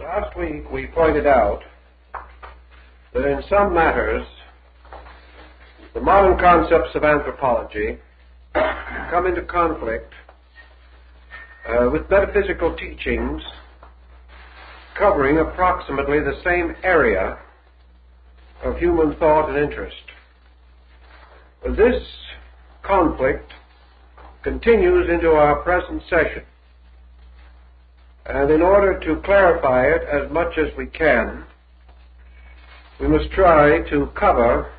Last week we pointed out that in some matters the modern concepts of anthropology come into conflict with metaphysical teachings covering approximately the same area of human thought and interest. This conflict continues into our present session, and in order to clarify it as much as we can, we must try to cover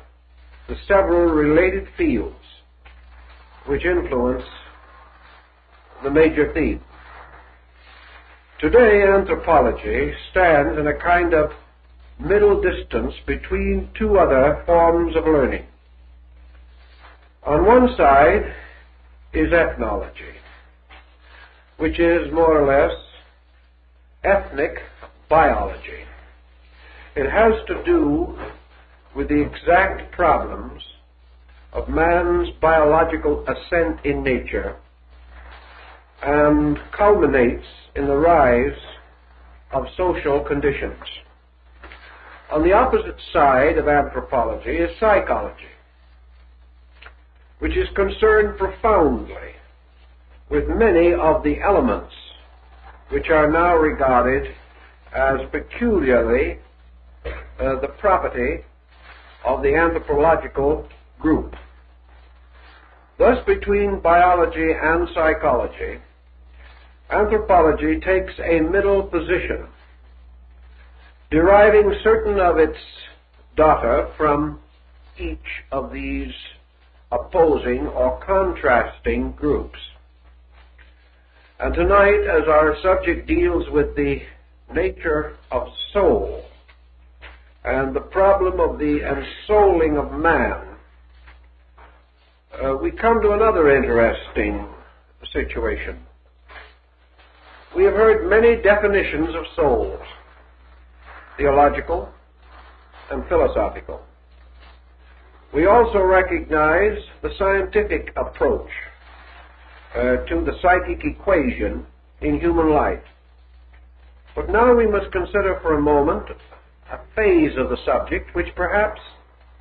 the several related fields which influence the major theme. Today, anthropology stands in a kind of middle distance between two other forms of learning. On one side is ethnology, which is more or less ethnic biology. It has to do with the exact problems of man's biological ascent in nature and culminates in the rise of social conditions. On the opposite side of anthropology is psychology, which is concerned profoundly with many of the elements which are now regarded as peculiarly the property of the anthropological group. Thus, between biology and psychology, anthropology takes a middle position, deriving certain of its data from each of these opposing or contrasting groups. And tonight, as our subject deals with the nature of soul and the problem of the ensouling of man, we come to another interesting situation. We have heard many definitions of souls, theological and philosophical. We also recognize the scientific approach to the psychic equation in human life. But now we must consider for a moment a phase of the subject which perhaps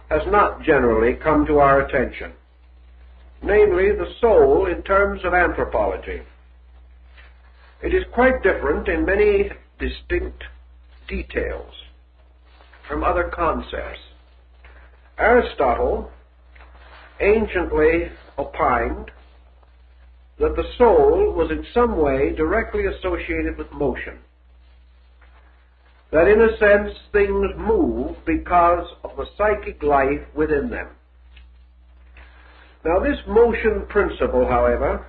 has not generally come to our attention, namely the soul in terms of anthropology. It is quite different in many distinct details from other concepts. Aristotle anciently opined that the soul was in some way directly associated with motion, that in a sense things move because of the psychic life within them. Now, this motion principle, however,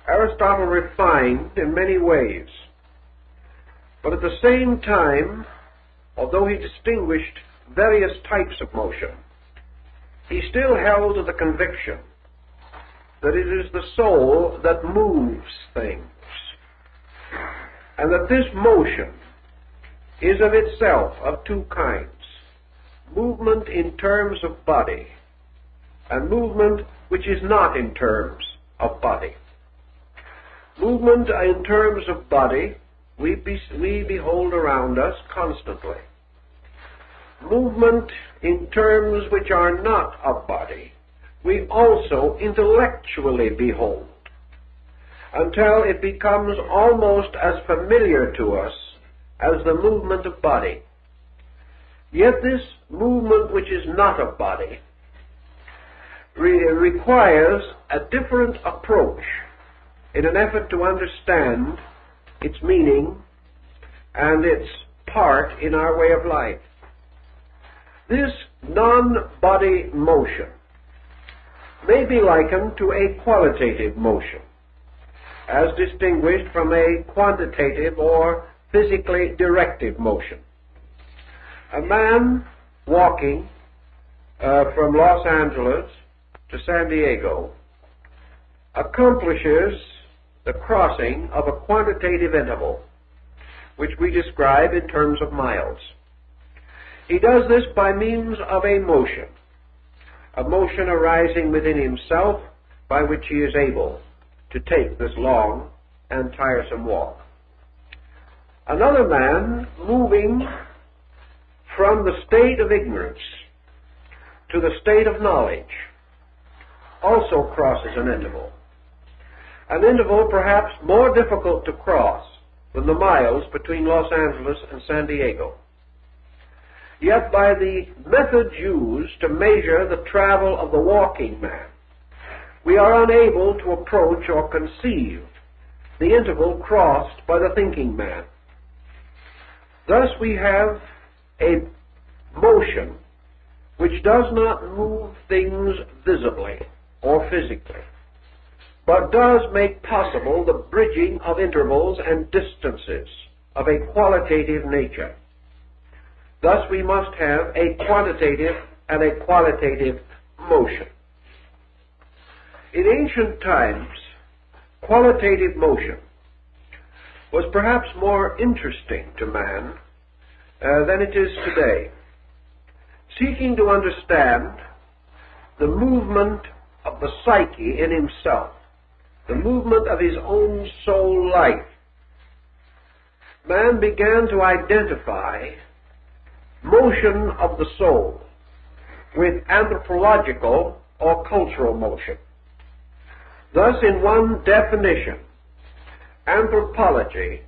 Aristotle refined in many ways, but at the same time, although he distinguished various types of motion, he still held to the conviction that it is the soul that moves things, and that this motion is of itself of two kinds: movement in terms of body, and movement which is not in terms of body. Movement in terms of body we behold around us constantly. Movement in terms which are not of body we also intellectually behold, until it becomes almost as familiar to us as the movement of body. Yet this movement which is not of body requires a different approach in an effort to understand its meaning and its part in our way of life. This non-body motion may be likened to a qualitative motion, as distinguished from a quantitative or physically directive motion. A man walking from Los Angeles to San Diego accomplishes the crossing of a quantitative interval, which we describe in terms of miles. He does this by means of a motion arising within himself by which he is able to take this long and tiresome walk. Another man moving from the state of ignorance to the state of knowledge also crosses an interval perhaps more difficult to cross than the miles between Los Angeles and San Diego. Yet by the methods used to measure the travel of the walking man, we are unable to approach or conceive the interval crossed by the thinking man. Thus we have a motion which does not move things visibly or physically, but does make possible the bridging of intervals and distances of a qualitative nature. Thus we must have a quantitative and a qualitative motion. In ancient times, qualitative motion was perhaps more interesting to man than it is today. Seeking to understand the movement of the psyche in himself, the movement of his own soul life, man began to identify motion of the soul with anthropological or cultural motion. Thus, in one definition, anthropology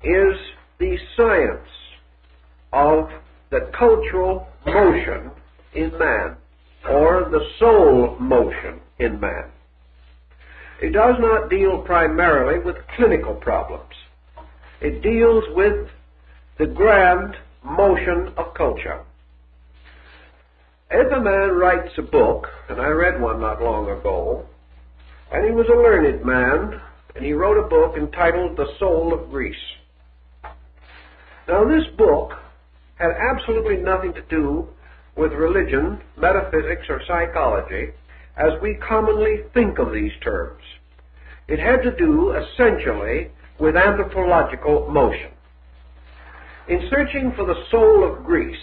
is the science of the cultural motion in man, or the soul motion in man. It does not deal primarily with clinical problems. It deals with the grand motion of culture. If a man writes a book, and I read one not long ago, and he was a learned man, and he wrote a book entitled The Soul of Greece. Now this book had absolutely nothing to do with religion, metaphysics, or psychology, as we commonly think of these terms. It had to do essentially with anthropological motion. In searching for the soul of Greece,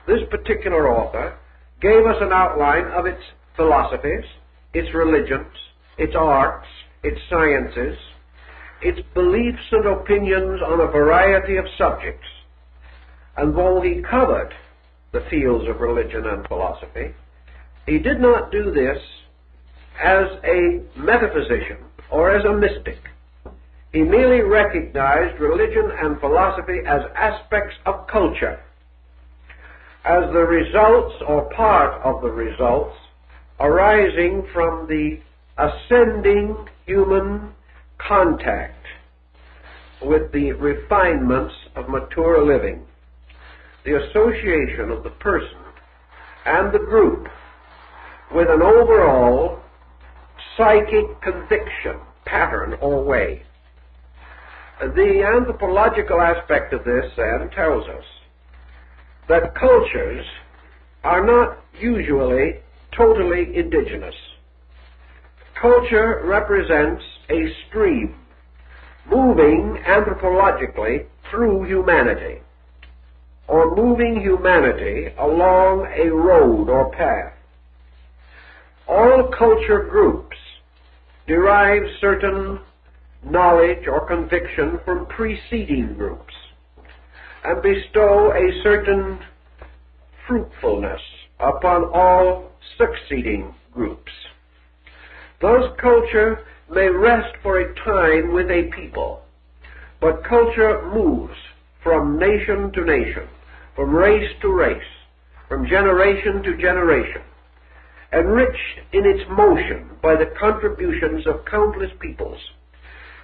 this particular author gave us an outline of its philosophies, its religions, its arts, its sciences, its beliefs and opinions on a variety of subjects. And though he covered the fields of religion and philosophy, he did not do this as a metaphysician or as a mystic. He merely recognized religion and philosophy as aspects of culture, as the results or part of the results arising from the ascending human contact with the refinements of mature living, the association of the person and the group with an overall psychic conviction, pattern, or way. The anthropological aspect of this, then, tells us that cultures are not usually totally indigenous. Culture represents a stream moving anthropologically through humanity, or moving humanity along a road or path. All culture groups derive certain knowledge or conviction from preceding groups and bestow a certain fruitfulness upon all succeeding groups. Thus, culture may rest for a time with a people, but culture moves from nation to nation, from race to race, from generation to generation, enriched in its motion by the contributions of countless peoples,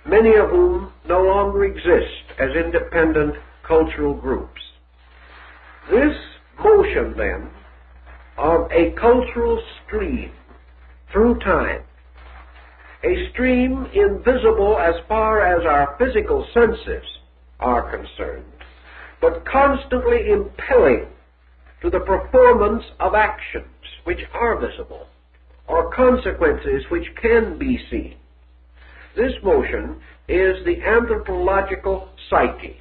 many of whom no longer exist as independent cultural groups. This motion, then, of a cultural stream through time, a stream invisible as far as our physical senses are concerned, but constantly impelling to the performance of actions which are visible, or consequences which can be seen. This motion is the anthropological psyche.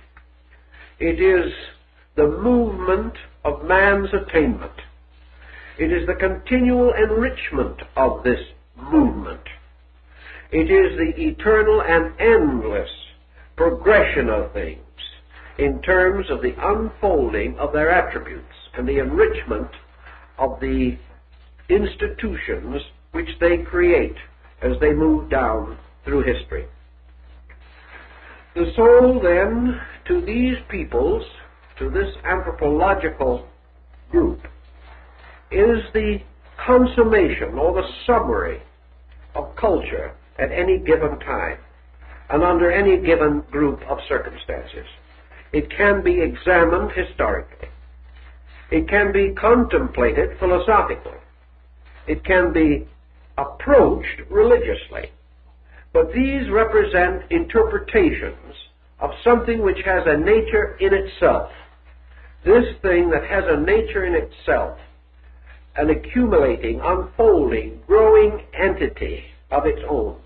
It is the movement of man's attainment. It is the continual enrichment of this movement. It is the eternal and endless progression of things in terms of the unfolding of their attributes and the enrichment of the institutions which they create as they move down through history. The soul, then, to these peoples, to this anthropological group, is the consummation or the summary of culture at any given time and under any given group of circumstances. It can be examined historically. It can be contemplated philosophically. It can be approached religiously. But these represent interpretations of something which has a nature in itself. This thing that has a nature in itself, an accumulating, unfolding, growing entity of its own,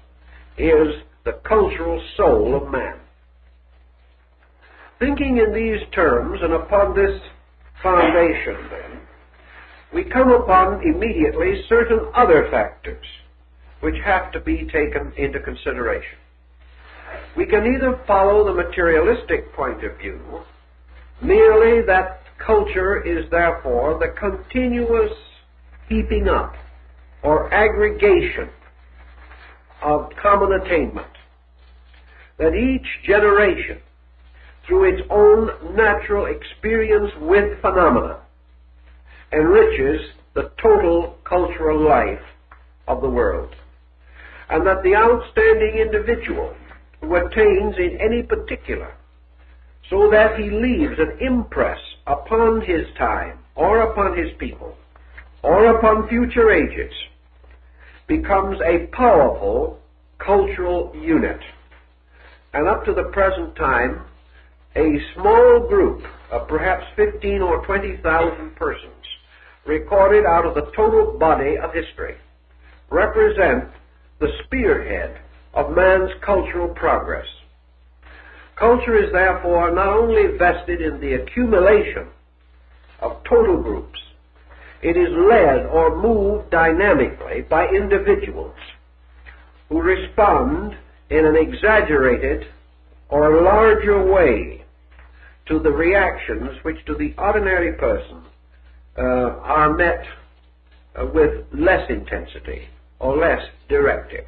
is the cultural soul of man. Thinking in these terms and upon this foundation, then, we come upon immediately certain other factors which have to be taken into consideration. We can either follow the materialistic point of view, merely that culture is therefore the continuous heaping up or aggregation of common attainment, that each generation, through its own natural experience with phenomena, enriches the total cultural life of the world, and that the outstanding individual who attains in any particular, so that he leaves an impress upon his time, or upon his people, or upon future ages, becomes a powerful cultural unit. And up to the present time, a small group of perhaps 15 or 20,000 persons, recorded out of the total body of history, represent the spearhead of man's cultural progress. Culture is therefore not only vested in the accumulation of total groups, it is led or moved dynamically by individuals who respond in an exaggerated or larger way to the reactions which to the ordinary person are met with less intensity or less directive.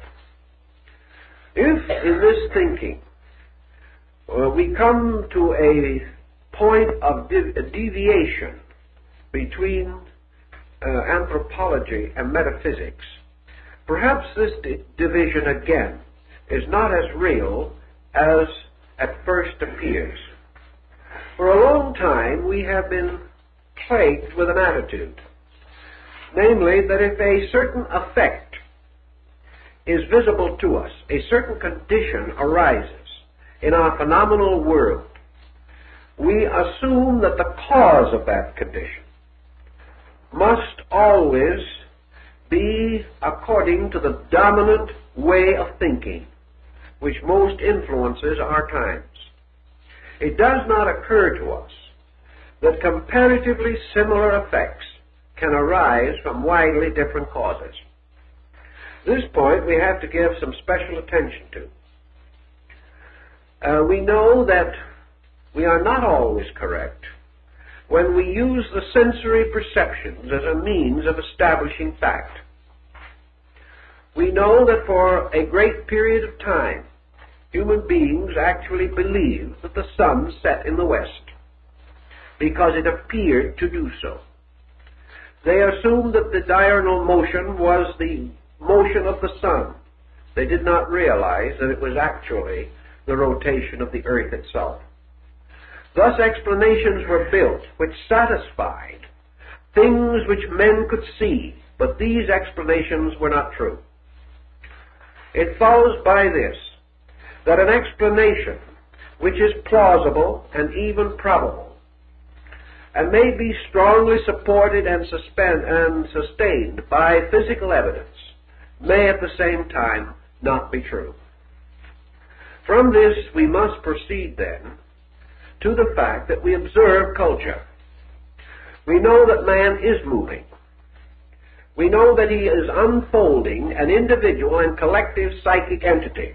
If in this thinking we come to a point of deviation between anthropology and metaphysics, perhaps this division again is not as real as at first appears. For a long time we have been plagued with an attitude, namely that if a certain effect is visible to us, a certain condition arises in our phenomenal world, we assume that the cause of that condition must always be according to the dominant way of thinking which most influences our times. It does not occur to us that comparatively similar effects can arise from widely different causes. This point we have to give some special attention to. We know that we are not always correct when we use the sensory perceptions as a means of establishing fact. We know that for a great period of time, human beings actually believed that the sun set in the west because it appeared to do so. They assumed that the diurnal motion was the motion of the sun. They did not realize that it was actually the rotation of the earth itself. Thus explanations were built which satisfied things which men could see, but these explanations were not true. It follows by this that an explanation which is plausible and even probable and may be strongly supported and sustained by physical evidence may at the same time not be true. From this we must proceed then to the fact that we observe culture. We know that man is moving. We know that he is unfolding an individual and collective psychic entity.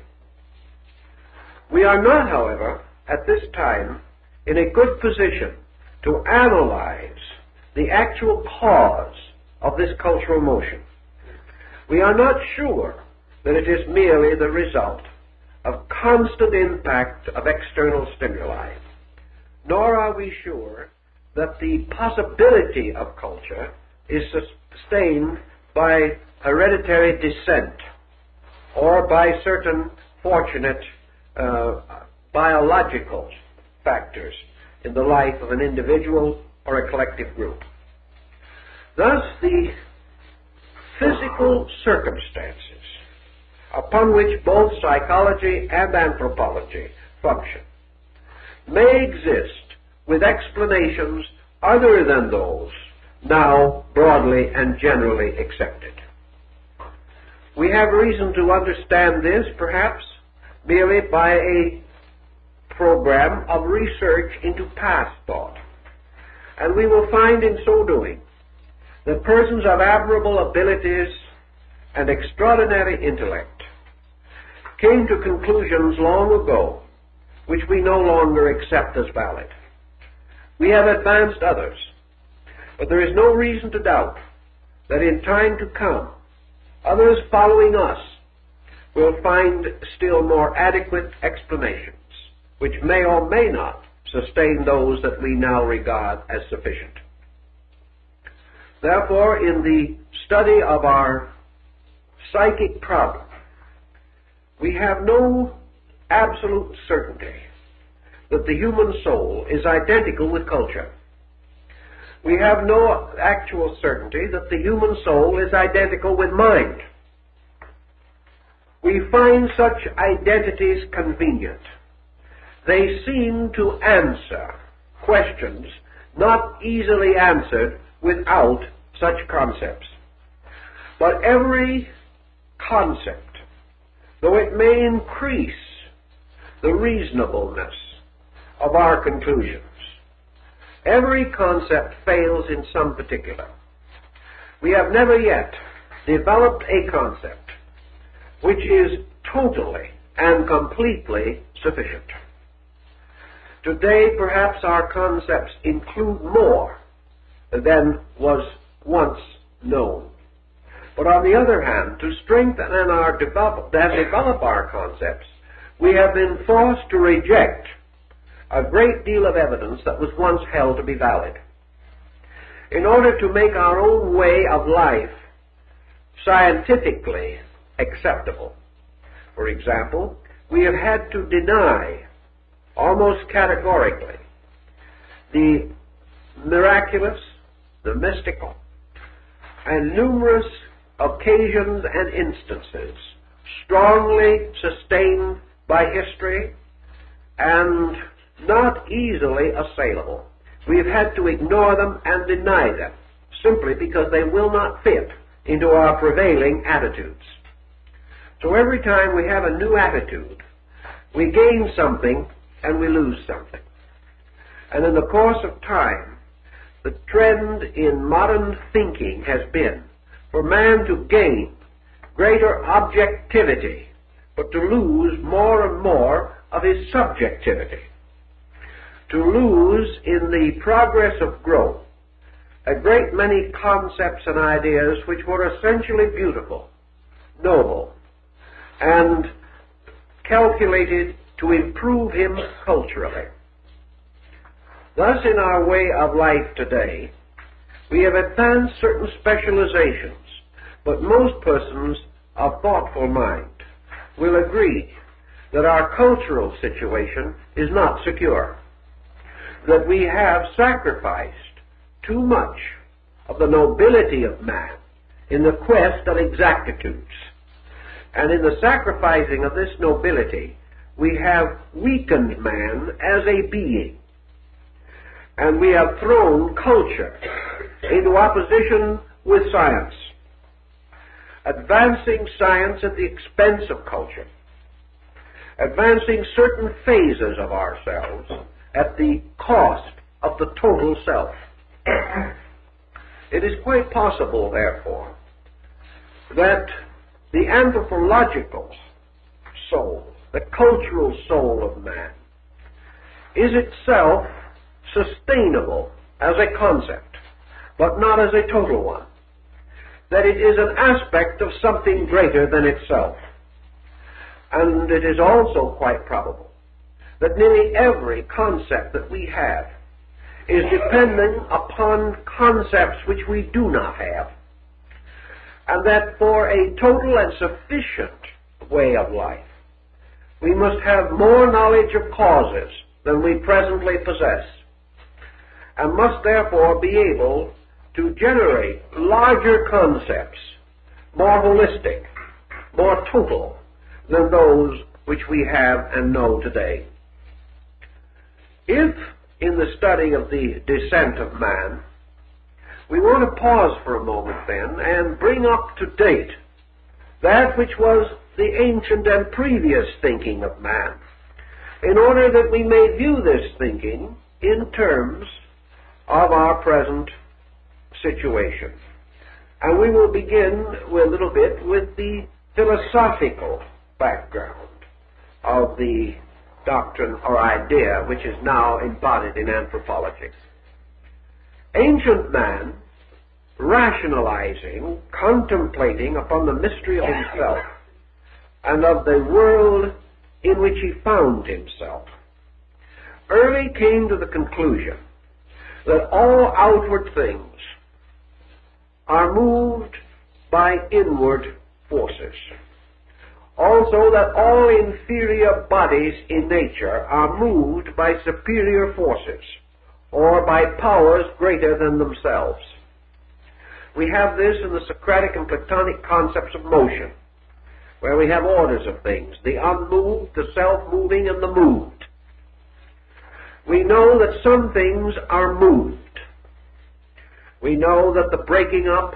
We are not, however, at this time in a good position to analyze the actual cause of this cultural motion. We are not sure that it is merely the result of constant impact of external stimuli, nor are we sure that the possibility of culture is sustained by hereditary descent or by certain fortunate biological factors in the life of an individual or a collective group. Thus, the physical circumstances upon which both psychology and anthropology function may exist with explanations other than those now broadly and generally accepted. We have reason to understand this, perhaps, merely by a program of research into past thought. And we will find in so doing that persons of admirable abilities and extraordinary intellect came to conclusions long ago which we no longer accept as valid. We have advanced others, but there is no reason to doubt that in time to come, others following us will find still more adequate explanations, which may or may not sustain those that we now regard as sufficient. Therefore, in the study of our psychic problem, we have no absolute certainty that the human soul is identical with culture. We have no actual certainty that the human soul is identical with mind. We find such identities convenient. They seem to answer questions not easily answered without such concepts. But every concept, though it may increase the reasonableness of our conclusions, every concept fails in some particular. We have never yet developed a concept which is totally and completely sufficient. Today, perhaps our concepts include more than was once known. But on the other hand, to strengthen and develop our concepts, we have been forced to reject a great deal of evidence that was once held to be valid. In order to make our own way of life scientifically acceptable, for example, we have had to deny almost categorically the miraculous, the mystical, and numerous occasions and instances strongly sustained by history and not easily assailable. We have had to ignore them and deny them simply because they will not fit into our prevailing attitudes. So every time we have a new attitude, we gain something and we lose something. And in the course of time, the trend in modern thinking has been for man to gain greater objectivity, but to lose more and more of his subjectivity. To lose in the progress of growth a great many concepts and ideas which were essentially beautiful, noble, and calculated to improve him culturally. Thus, in our way of life today, we have advanced certain specializations, but most persons of thoughtful mind will agree that our cultural situation is not secure, that we have sacrificed too much of the nobility of man in the quest of exactitudes. And in the sacrificing of this nobility, we have weakened man as a being. And we have thrown culture into opposition with science, advancing science at the expense of culture, advancing certain phases of ourselves at the cost of the total self. It is quite possible, therefore, that the anthropological soul, the cultural soul of man, is itself sustainable as a concept, but not as a total one. That it is an aspect of something greater than itself. And it is also quite probable that nearly every concept that we have is dependent upon concepts which we do not have, and that for a total and sufficient way of life, we must have more knowledge of causes than we presently possess, and must therefore be able to generate larger concepts, more holistic, more total than those which we have and know today. If, in the study of the descent of man, we want to pause for a moment then and bring up to date that which was the ancient and previous thinking of man, in order that we may view this thinking in terms of our present situation. And we will begin with a little bit with the philosophical background of the doctrine or idea which is now embodied in anthropology. Ancient man, rationalizing, contemplating upon the mystery of himself and of the world in which he found himself, early came to the conclusion that all outward things are moved by inward forces. Also that all inferior bodies in nature are moved by superior forces, or by powers greater than themselves. We have this in the Socratic and Platonic concepts of motion, where we have orders of things, the unmoved, the self-moving, and the moved. We know that some things are moved. We know that the breaking up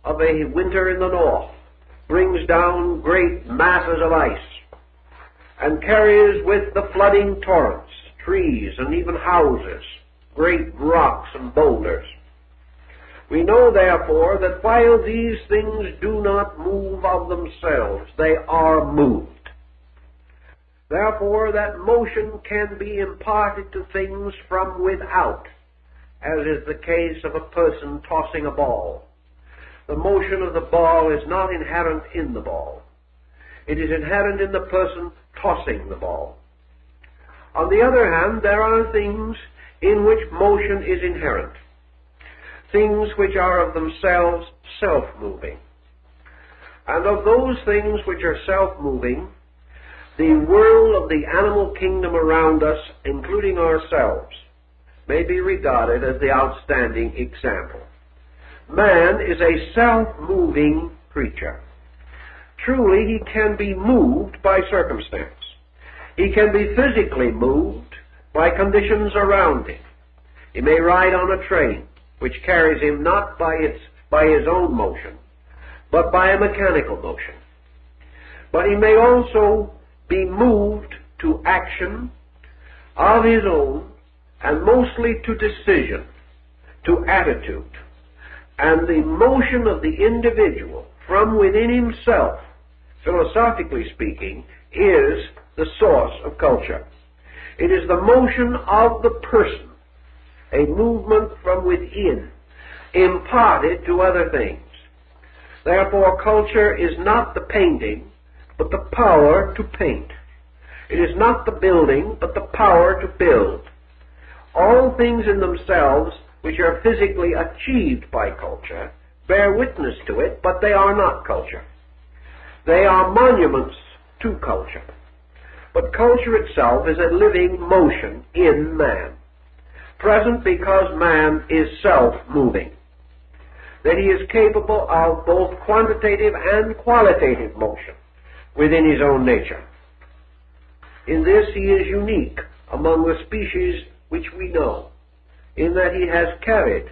of a winter in the north brings down great masses of ice and carries with the flooding torrents, trees, and even houses, great rocks and boulders. We know, therefore, that while these things do not move of themselves, they are moved. Therefore, that motion can be imparted to things from without, as is the case of a person tossing a ball. The motion of the ball is not inherent in the ball. It is inherent in the person tossing the ball. On the other hand, there are things in which motion is inherent, things which are of themselves self-moving. And of those things which are self-moving, the world of the animal kingdom around us, including ourselves, may be regarded as the outstanding example. Man is a self-moving creature. Truly, he can be moved by circumstance. He can be physically moved by conditions around him. He may ride on a train, which carries him not by his own motion, but by a mechanical motion. But he may also be moved to action of his own, and mostly to decision, to attitude. And the motion of the individual from within himself, philosophically speaking, is the source of culture. It is the motion of the person, a movement from within, imparted to other things. Therefore, culture is not the painting, but the power to paint. It is not the building, but the power to build. All things in themselves which are physically achieved by culture bear witness to it, but they are not culture. They are monuments to culture. But culture itself is a living motion in man, present because man is self-moving, that he is capable of both quantitative and qualitative motion within his own nature. In this he is unique among the species which we know, in that he has carried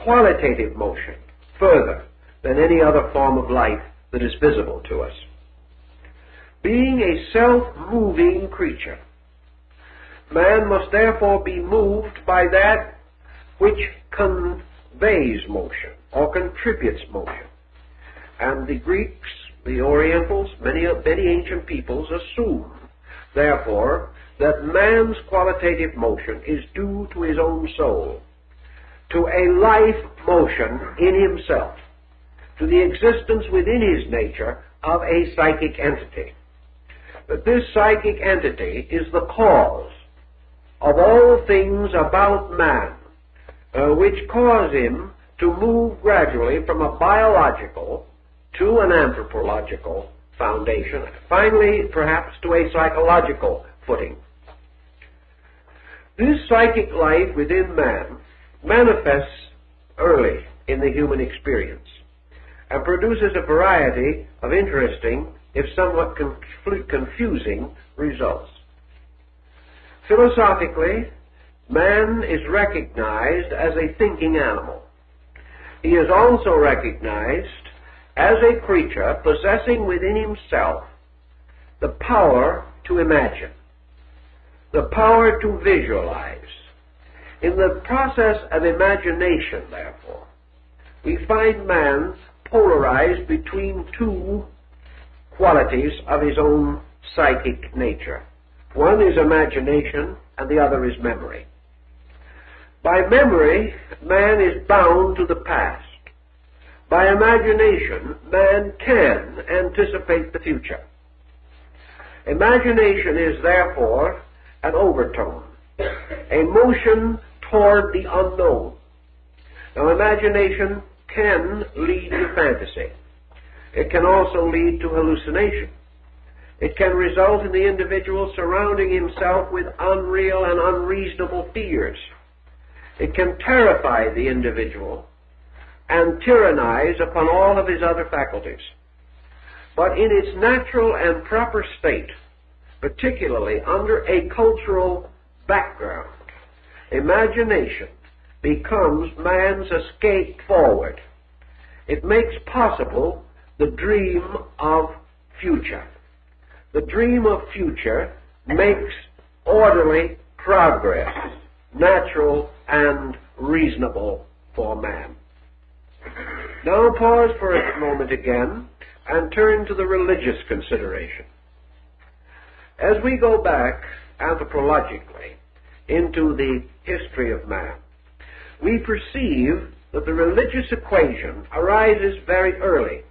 qualitative motion further than any other form of life that is visible to us. Being a self-moving creature, man must therefore be moved by that which conveys motion or contributes motion. And the Greeks, the Orientals, many ancient peoples assume, therefore, that man's qualitative motion is due to his own soul, to a life motion in himself, to the existence within his nature of a psychic entity. That this psychic entity is the cause of all things about man, which cause him to move gradually from a biological to an anthropological foundation, finally perhaps to a psychological footing. This psychic life within man manifests early in the human experience and produces a variety of interesting, if somewhat confusing, results. Philosophically, man is recognized as a thinking animal. He is also recognized as a creature possessing within himself the power to imagine, the power to visualize. In the process of imagination, therefore, we find man polarized between two qualities of his own psychic nature. One is imagination, and the other is memory. By memory, man is bound to the past. By imagination, man can anticipate the future. Imagination is therefore an overtone, a motion toward the unknown. Now, imagination can lead to fantasy. It can also lead to hallucination. It can result in the individual surrounding himself with unreal and unreasonable fears. It can terrify the individual and tyrannize upon all of his other faculties. But in its natural and proper state, particularly under a cultural background, imagination becomes man's escape forward. It makes possible the dream of future. The dream of future makes orderly progress natural and reasonable for man. Now pause for a moment again and turn to the religious consideration. As we go back anthropologically into the history of man, we perceive that the religious equation arises very early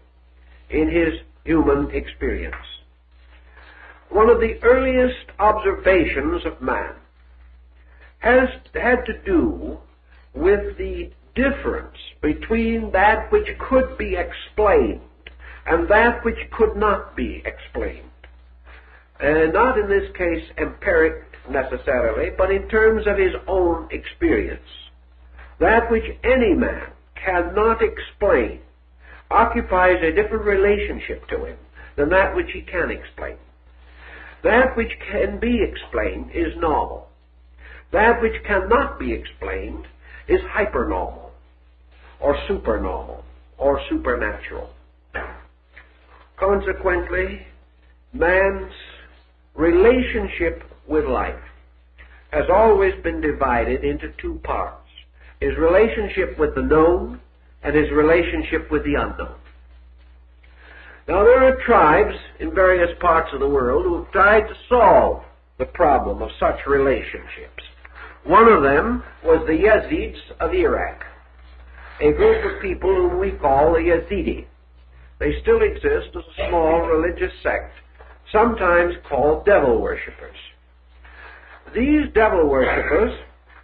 in his human experience. One of the earliest observations of man has had to do with the difference between that which could be explained and that which could not be explained. Not in this case empiric necessarily, but in terms of his own experience. That which any man cannot explain occupies a different relationship to him than that which he can explain. That which can be explained is normal. That which cannot be explained is hypernormal, or supernormal, or supernatural. Consequently, man's relationship with life has always been divided into two parts: his relationship with the known and his relationship with the unknown. Now, there are tribes in various parts of the world who have tried to solve the problem of such relationships. One of them was the Yazidis of Iraq, a group of people whom we call the Yazidi. They still exist as a small religious sect, sometimes called devil worshippers. These devil worshippers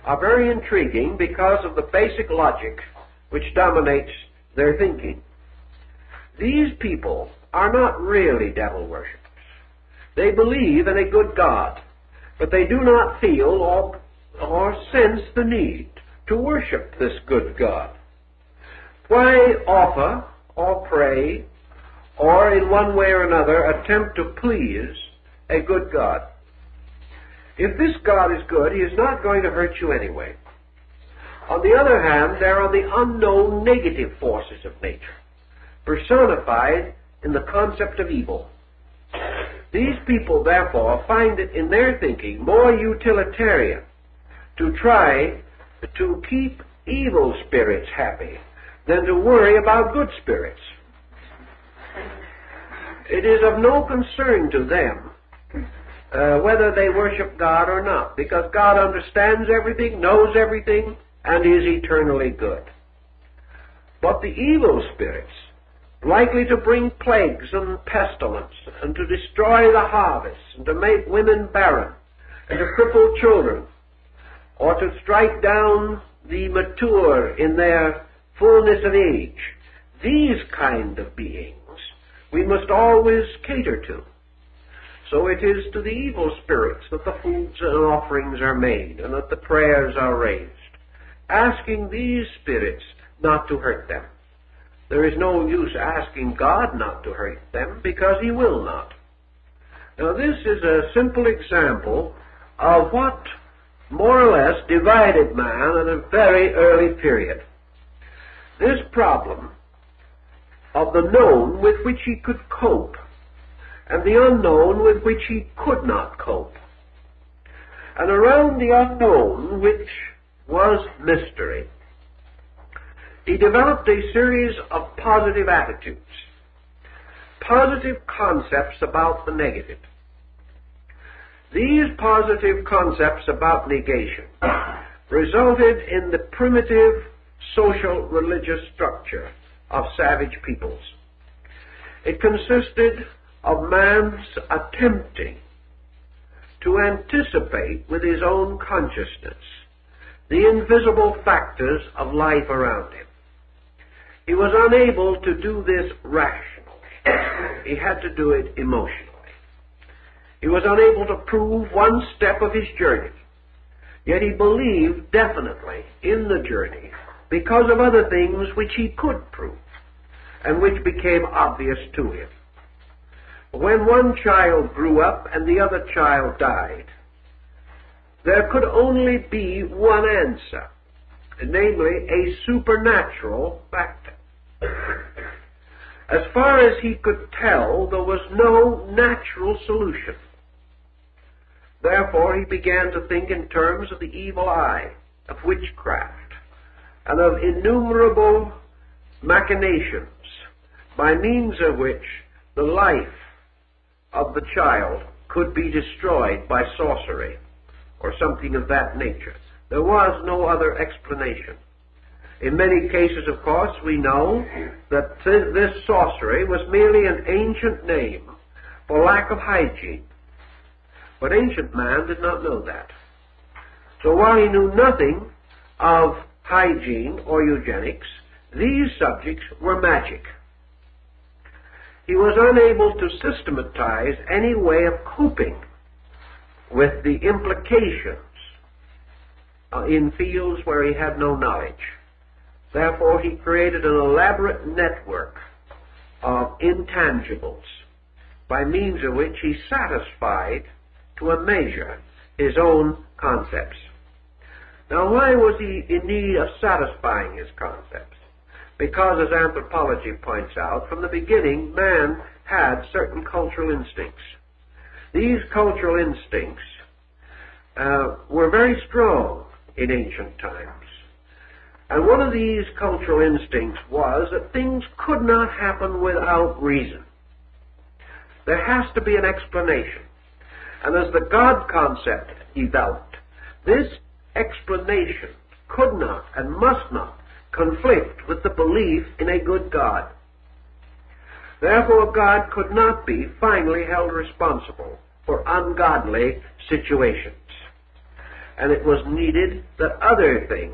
are very intriguing because of the basic logic which dominates their thinking. These people are not really devil worshippers. They believe in a good God, but they do not feel or sense the need to worship this good God. Why offer or pray or in one way or another attempt to please a good God? If this God is good, he is not going to hurt you anyway. On the other hand, there are the unknown negative forces of nature, personified in the concept of evil. These people, therefore, find it in their thinking more utilitarian to try to keep evil spirits happy than to worry about good spirits. It is of no concern to them whether they worship God or not, because God understands everything, knows everything, and is eternally good. But the evil spirits, likely to bring plagues and pestilence, and to destroy the harvest, and to make women barren, and to cripple children, or to strike down the mature in their fullness of age, these kind of beings we must always cater to. So it is to the evil spirits that the foods and offerings are made, and that the prayers are raised, asking these spirits not to hurt them. There is no use asking God not to hurt them, because He will not. Now this is a simple example of what more or less divided man at a very early period. This problem of the known with which he could cope, and the unknown with which he could not cope. And around the unknown, which was mystery, he developed a series of positive attitudes, positive concepts about the negative. These positive concepts about negation resulted in the primitive social religious structure of savage peoples. It consisted of man's attempting to anticipate with his own consciousness the invisible factors of life around him. He was unable to do this rationally. He had to do it emotionally. He was unable to prove one step of his journey, yet he believed definitely in the journey because of other things which he could prove and which became obvious to him. When one child grew up and the other child died, there could only be one answer, namely a supernatural factor. As far as he could tell, there was no natural solution. Therefore, he began to think in terms of the evil eye, of witchcraft, and of innumerable machinations by means of which the life of the child could be destroyed by sorcery or something of that nature. There was no other explanation. In many cases, of course, we know that this sorcery was merely an ancient name for lack of hygiene. But ancient man did not know that. So while he knew nothing of hygiene or eugenics, these subjects were magic. He was unable to systematize any way of coping with the implications in fields where he had no knowledge. Therefore, he created an elaborate network of intangibles by means of which he satisfied to a measure his own concepts. Now, why was he in need of satisfying his concepts? Because, as anthropology points out, from the beginning, man had certain cultural instincts. These cultural instincts were very strong in ancient times. And one of these cultural instincts was that things could not happen without reason. There has to be an explanation. And as the God concept developed, this explanation could not and must not conflict with the belief in a good God. Therefore, God could not be finally held responsible for ungodly situations. And it was needed that other things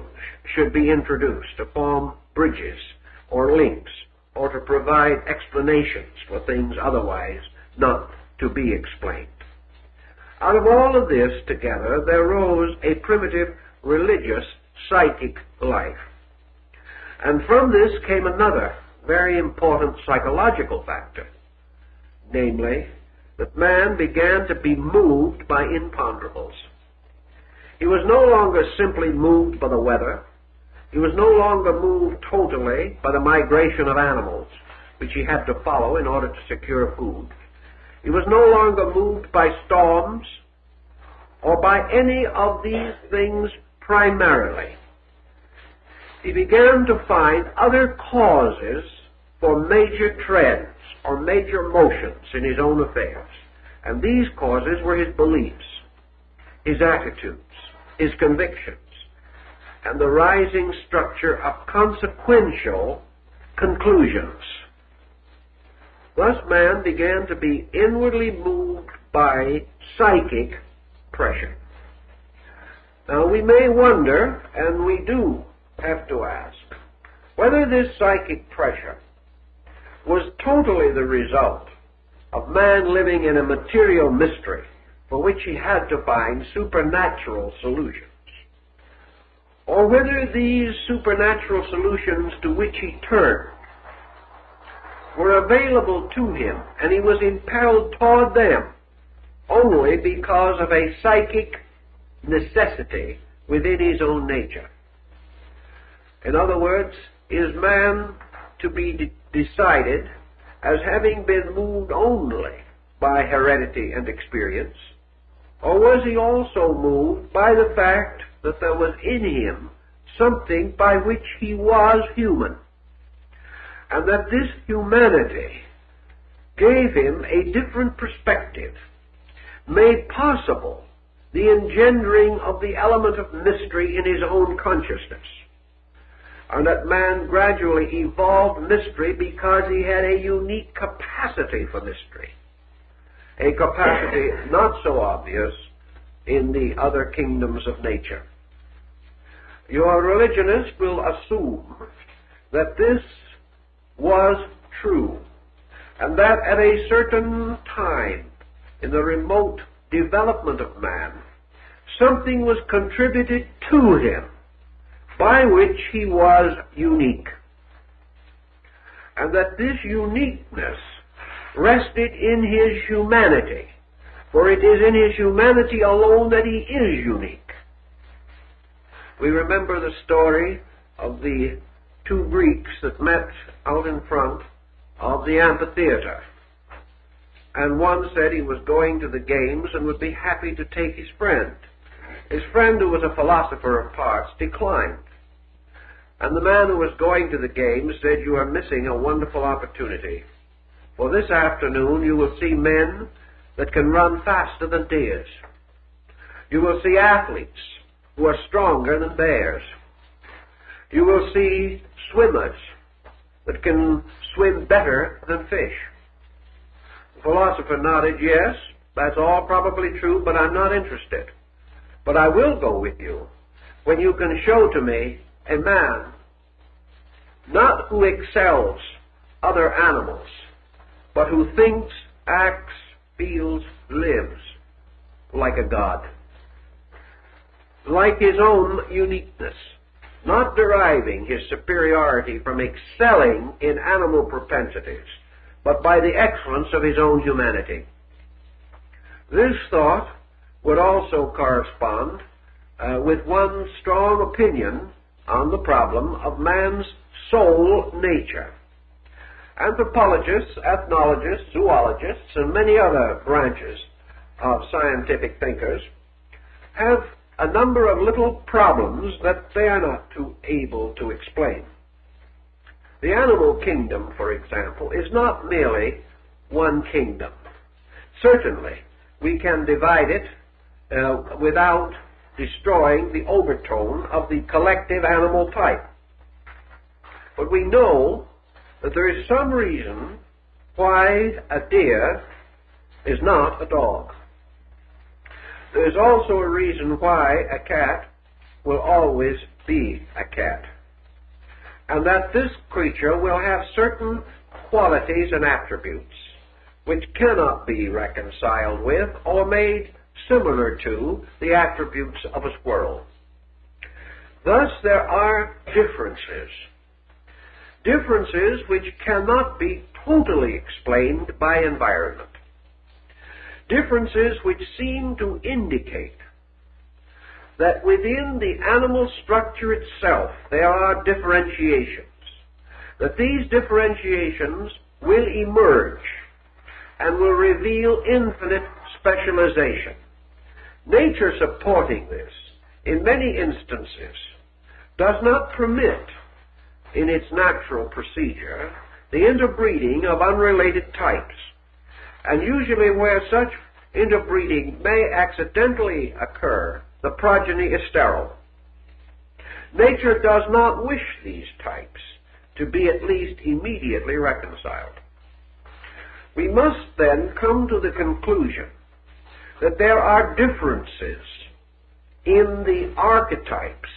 should be introduced to form bridges or links or to provide explanations for things otherwise not to be explained. Out of all of this together, there rose a primitive religious psychic life. And from this came another very important psychological factor, namely, that man began to be moved by imponderables. He was no longer simply moved by the weather. He was no longer moved totally by the migration of animals, which he had to follow in order to secure food. He was no longer moved by storms or by any of these things primarily. He began to find other causes for major trends or major motions in his own affairs. And these causes were his beliefs, his attitudes, his convictions, and the rising structure of consequential conclusions. Thus man began to be inwardly moved by psychic pressure. Now we may wonder, and we do have to ask, whether this psychic pressure was totally the result of man living in a material mystery for which he had to find supernatural solutions, or whether these supernatural solutions to which he turned were available to him and he was impelled toward them only because of a psychic necessity within his own nature. In other words, is man to be decided as having been moved only by heredity and experience, or was he also moved by the fact that there was in him something by which he was human, and that this humanity gave him a different perspective, made possible the engendering of the element of mystery in his own consciousness, and that man gradually evolved mystery because he had a unique capacity for mystery, a capacity not so obvious in the other kingdoms of nature. Your religionist will assume that this was true, and that at a certain time in the remote development of man, something was contributed to him by which he was unique, and that this uniqueness rested in his humanity, for it is in his humanity alone that he is unique. We remember the story of the two Greeks that met out in front of the amphitheater, and one said he was going to the games and would be happy to take his friend. His friend, who was a philosopher of parts, declined. And the man who was going to the games said, "You are missing a wonderful opportunity. For this afternoon you will see men that can run faster than deers. You will see athletes who are stronger than bears. You will see swimmers that can swim better than fish." The philosopher nodded, "Yes, that's all probably true, but I'm not interested. But I will go with you when you can show to me a man, not who excels other animals, but who thinks, acts, feels, lives like a god, like his own uniqueness, not deriving his superiority from excelling in animal propensities, but by the excellence of his own humanity." This thought would also correspond with one strong opinion on the problem of man's soul nature. Anthropologists, ethnologists, zoologists, and many other branches of scientific thinkers have a number of little problems that they are not too able to explain. The animal kingdom, for example, is not merely one kingdom. Certainly, we can divide it without destroying the overtone of the collective animal type. But we know that there is some reason why a deer is not a dog. There is also a reason why a cat will always be a cat, and that this creature will have certain qualities and attributes which cannot be reconciled with or made similar to the attributes of a squirrel. Thus there are differences which cannot be totally explained by environment, differences which seem to indicate that within the animal structure itself there are differentiations, that these differentiations will emerge and will reveal infinite specialization. Nature supporting this, in many instances, does not permit, in its natural procedure, the interbreeding of unrelated types. And usually where such interbreeding may accidentally occur, the progeny is sterile. Nature does not wish these types to be at least immediately reconciled. We must then come to the conclusion that there are differences in the archetypes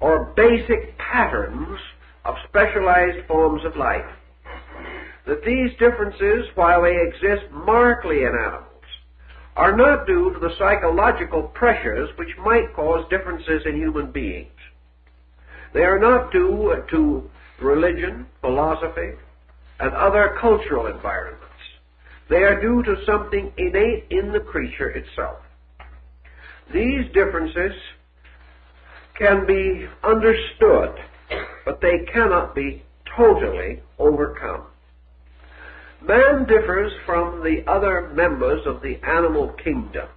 or basic patterns of specialized forms of life. That these differences, while they exist markedly in animals, are not due to the psychological pressures which might cause differences in human beings. They are not due to religion, philosophy, and other cultural environments. They are due to something innate in the creature itself. These differences can be understood, but they cannot be totally overcome. Man differs from the other members of the animal kingdom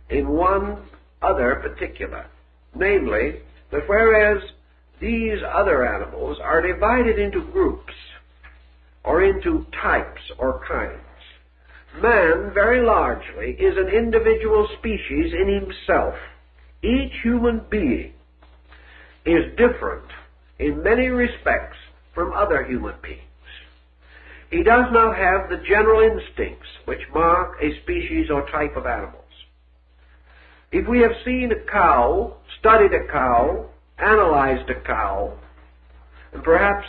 in one other particular, namely, that whereas these other animals are divided into groups or into types or kinds, man, very largely, is an individual species in himself. Each human being is different in many respects from other human beings. He does not have the general instincts which mark a species or type of animals. If we have seen a cow, studied a cow, analyzed a cow, and perhaps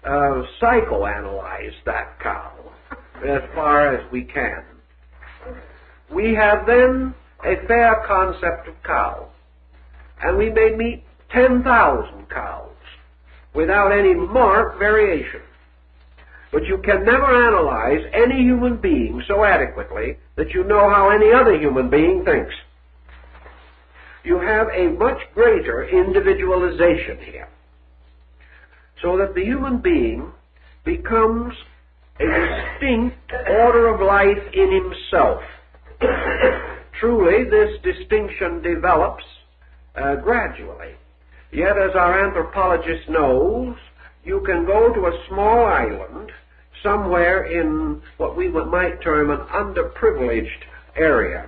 psychoanalyzed that cow as far as we can, we have then a fair concept of cow. And we may meet 10,000 cows without any marked variation. But you can never analyze any human being so adequately that you know how any other human being thinks. You have a much greater individualization here, so that the human being becomes a distinct order of life in himself. Truly, this distinction develops gradually. Yet, as our anthropologist knows, you can go to a small island somewhere in what we might term an underprivileged area,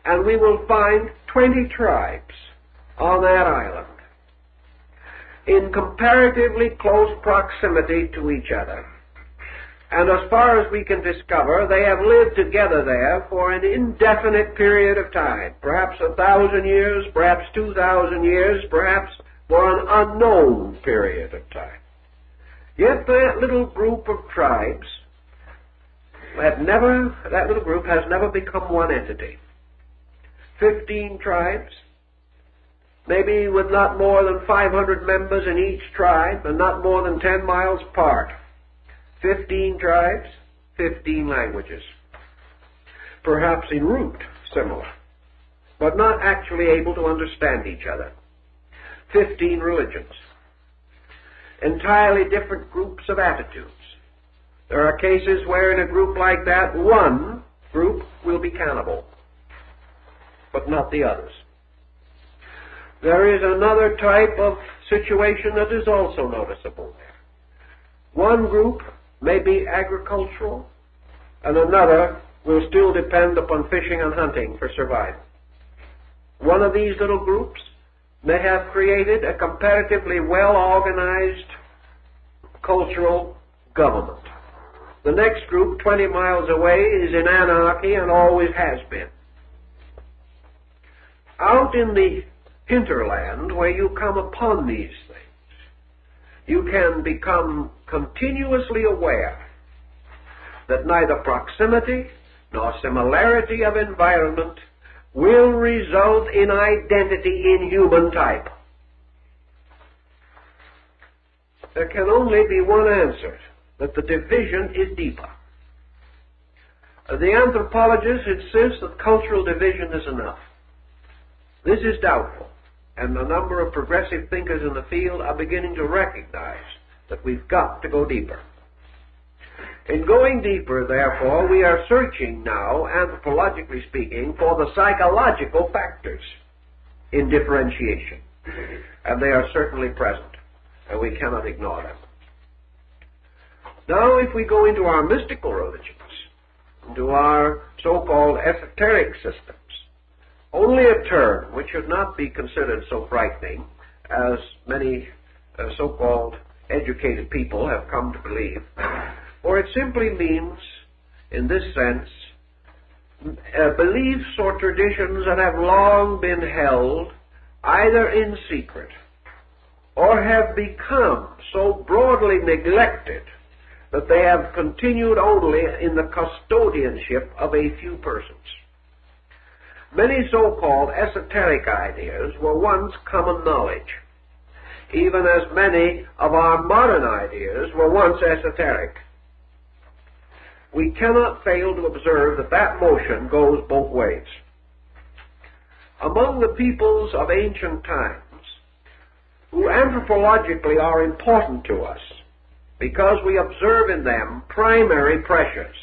and we will find 20 tribes on that island in comparatively close proximity to each other. And as far as we can discover, they have lived together there for an indefinite period of time, perhaps 1,000 years, perhaps 2,000 years, perhaps for an unknown period of time. Yet that little group of tribes, that little group has never become one entity. 15 tribes, maybe with not more than 500 members in each tribe and not more than 10 miles apart. 15 tribes, 15 languages. Perhaps in root similar, but not actually able to understand each other. 15 religions. Entirely different groups of attitudes. There are cases where in a group like that, one group will be cannibal, but not the others. There is another type of situation that is also noticeable there. One group may be agricultural, and another will still depend upon fishing and hunting for survival. One of these little groups may have created a comparatively well-organized cultural government. The next group, 20 miles away, is in anarchy and always has been. Out in the hinterland, where you come upon these things, you can become continuously aware that neither proximity nor similarity of environment will result in identity in human type. There can only be one answer, that the division is deeper. The anthropologist insists that cultural division is enough. This is doubtful, and a number of progressive thinkers in the field are beginning to recognize that we've got to go deeper. In going deeper, therefore, we are searching now, anthropologically speaking, for the psychological factors in differentiation. And they are certainly present, and we cannot ignore them. Now, if we go into our mystical religions, to our so-called esoteric systems, only a term which should not be considered so frightening as many so-called educated people have come to believe, for it simply means, in this sense, beliefs or traditions that have long been held either in secret or have become so broadly neglected that they have continued only in the custodianship of a few persons. Many so-called esoteric ideas were once common knowledge, even as many of our modern ideas were once esoteric. We cannot fail to observe that that motion goes both ways. Among the peoples of ancient times, who anthropologically are important to us, because we observe in them primary pressures,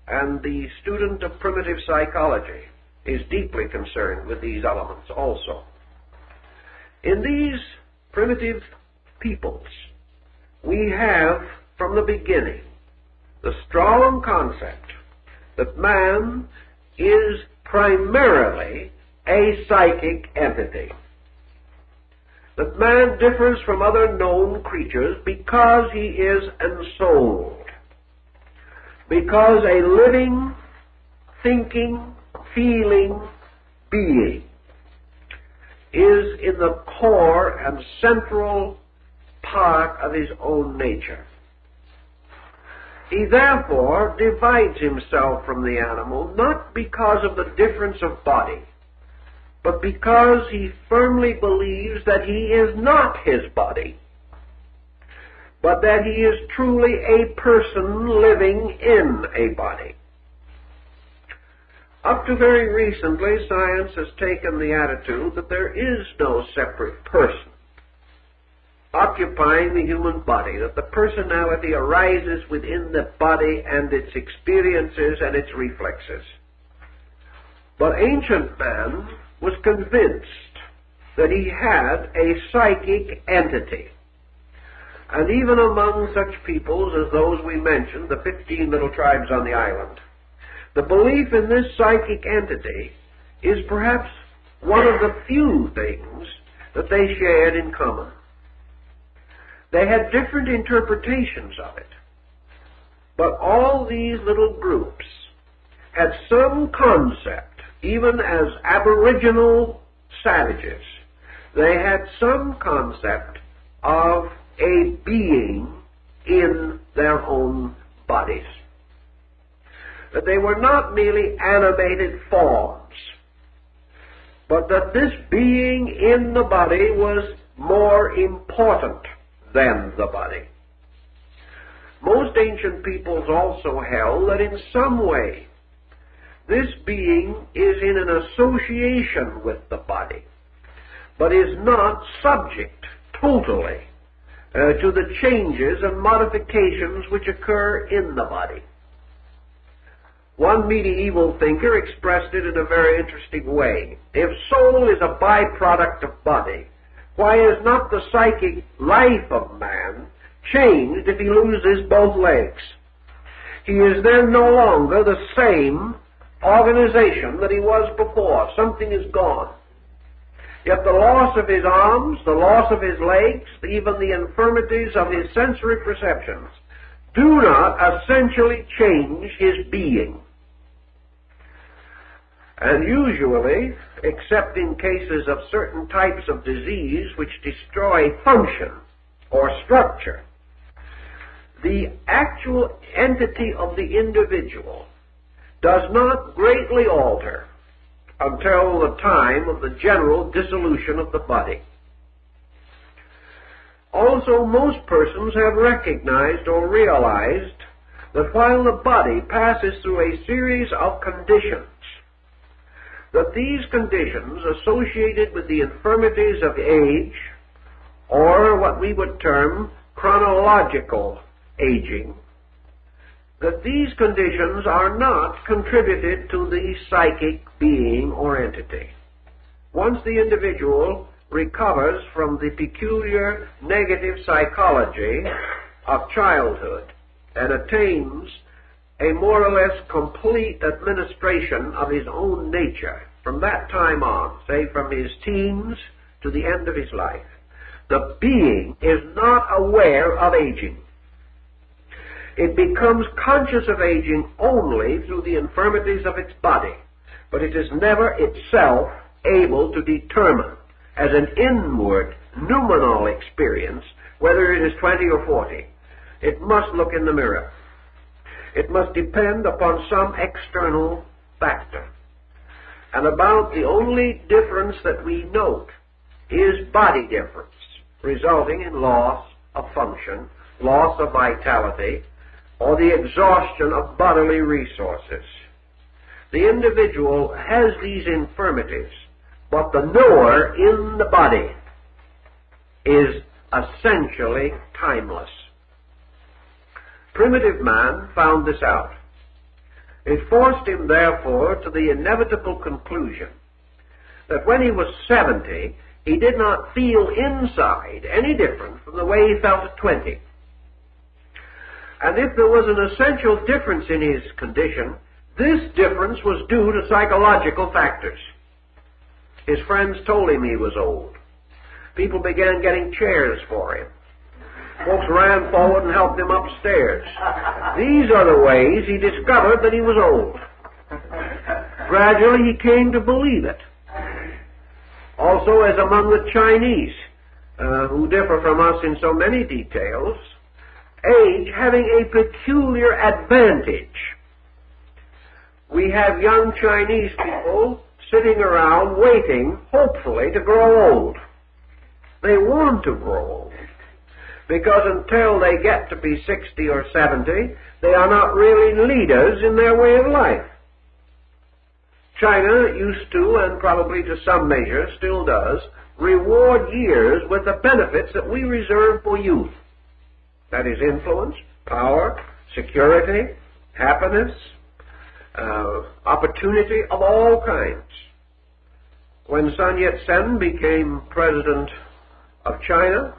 and the student of primitive psychology is deeply concerned with these elements also. In these primitive peoples, we have, from the beginning, the strong concept that man is primarily a psychic entity. That man differs from other known creatures because he is ensouled. Because a living, thinking, feeling being is in the core and central part of his own nature. He therefore divides himself from the animal not because of the difference of body, but because he firmly believes that he is not his body, but that he is truly a person living in a body. Up to very recently, science has taken the attitude that there is no separate person occupying the human body, that the personality arises within the body and its experiences and its reflexes. But ancient man was convinced that he had a psychic entity. And even among such peoples as those we mentioned, the 15 little tribes on the island, the belief in this psychic entity is perhaps one of the few things that they shared in common. They had different interpretations of it, but all these little groups had some concept, even as aboriginal savages, they had some concept of a being in their own bodies. That they were not merely animated forms, but that this being in the body was more important than the body. Most ancient peoples also held that in some way this being is in an association with the body, but is not subject totally to the changes and modifications which occur in the body. One medieval thinker expressed it in a very interesting way. If soul is a byproduct of body, why is not the psychic life of man changed if he loses both legs? He is then no longer the same organization that he was before. Something is gone. Yet the loss of his arms, the loss of his legs, even the infirmities of his sensory perceptions do not essentially change his being. And usually, except in cases of certain types of disease which destroy function or structure, the actual entity of the individual does not greatly alter until the time of the general dissolution of the body. Also, most persons have recognized or realized that while the body passes through a series of conditions, that these conditions associated with the infirmities of age, or what we would term chronological aging, that these conditions are not contributed to the psychic being or entity. Once the individual recovers from the peculiar negative psychology of childhood and attains a more or less complete administration of his own nature from that time on, say from his teens to the end of his life. The being is not aware of aging. It becomes conscious of aging only through the infirmities of its body, but it is never itself able to determine as an inward, noumenal experience whether it is 20 or 40. It must look in the mirror. It must depend upon some external factor. And about the only difference that we note is body difference, resulting in loss of function, loss of vitality, or the exhaustion of bodily resources. The individual has these infirmities, but the knower in the body is essentially timeless. Primitive man found this out. It forced him, therefore, to the inevitable conclusion that when he was 70, he did not feel inside any different from the way he felt at 20. And if there was an essential difference in his condition, this difference was due to psychological factors. His friends told him he was old. People began getting chairs for him. Folks ran forward and helped him upstairs. These are the ways he discovered that he was old. Gradually he came to believe it. Also, as among the Chinese, who differ from us in so many details, age having a peculiar advantage. We have young Chinese people sitting around waiting, hopefully, to grow old. They want to grow old, because until they get to be 60 or 70, they are not really leaders in their way of life. China used to, and probably to some measure still does, reward years with the benefits that we reserve for youth. That is influence, power, security, happiness, opportunity of all kinds. When Sun Yat-sen became president of China,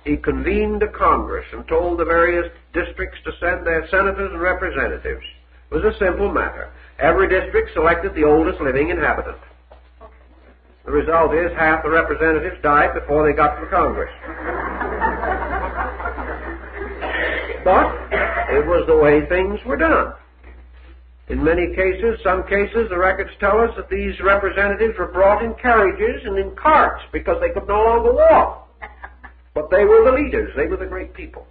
he convened a Congress and told the various districts to send their senators and representatives. It was a simple matter. Every district selected the oldest living inhabitant. The result is half the representatives died before they got to Congress. But it was the way things were done. In many cases, some cases, the records tell us that these representatives were brought in carriages and in carts because they could no longer walk. But they were the leaders. They were the great people.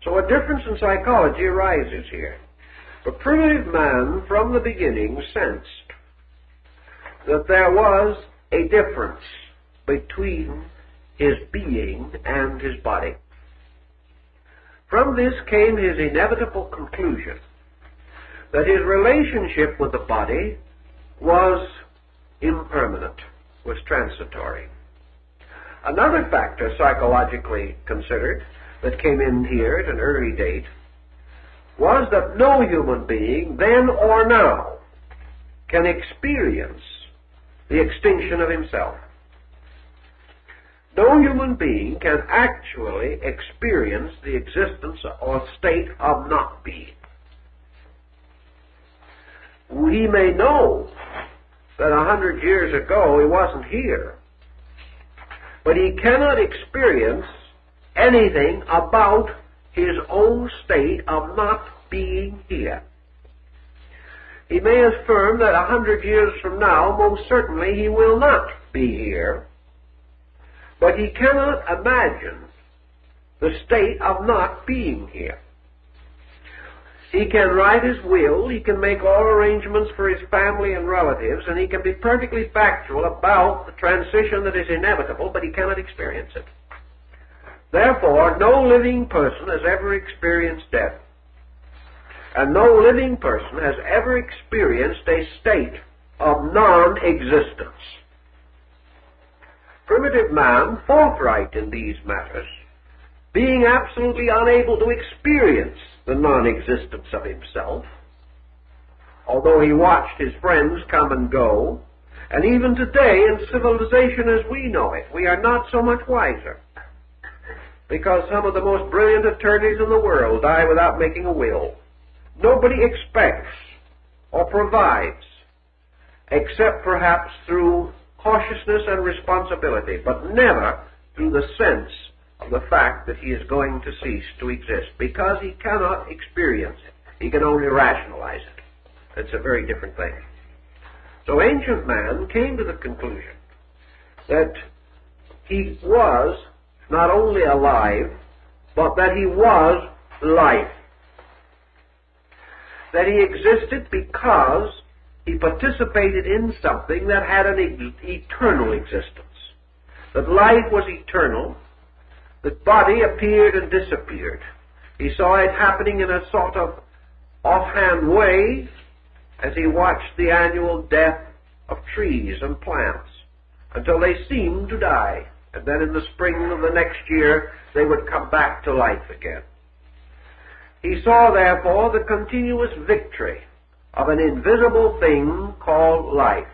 So a difference in psychology arises here. But primitive man, from the beginning, sensed that there was a difference between his being and his body. From this came his inevitable conclusion that his relationship with the body was impermanent, was transitory. Another factor psychologically considered that came in here at an early date was that no human being, then or now, can experience the extinction of himself. No human being can actually experience the existence or state of not being. We may know that 100 years ago he wasn't here, but he cannot experience anything about his own state of not being here. He may affirm that 100 years from now, most certainly he will not be here, but he cannot imagine the state of not being here. He can write his will, he can make all arrangements for his family and relatives, and he can be perfectly factual about the transition that is inevitable, but he cannot experience it. Therefore, no living person has ever experienced death. And no living person has ever experienced a state of non-existence. Primitive man, forthright in these matters, being absolutely unable to experience the non-existence of himself, although he watched his friends come and go, and even today in civilization as we know it, we are not so much wiser, because some of the most brilliant attorneys in the world die without making a will. nobody expects or provides, except perhaps through cautiousness and responsibility, but never through the sense of the fact that he is going to cease to exist, because he cannot experience it. He can only rationalize it. It's a very different thing. So ancient man came to the conclusion that he was not only alive, but that he was life. That he existed because he participated in something that had an eternal existence. That life was eternal, that body appeared and disappeared. He saw it happening in a sort of offhand way as he watched the annual death of trees and plants until they seemed to die, and then in the spring of the next year they would come back to life again. He saw, therefore, the continuous victory of an invisible thing called life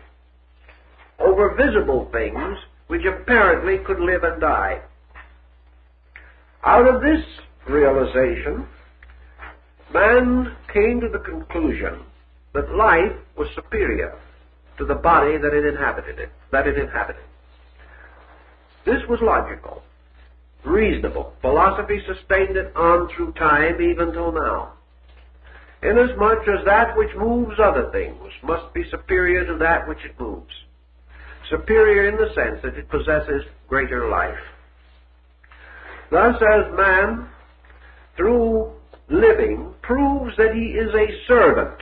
over visible things which apparently could live and die. Out of this realization, man came to the conclusion that life was superior to the body that it inhabited. This was logical, reasonable. Philosophy sustained it on through time, even till now. Inasmuch as that which moves other things must be superior to that which it moves. Superior in the sense that it possesses greater life. Thus, as man, through living, proves that he is a servant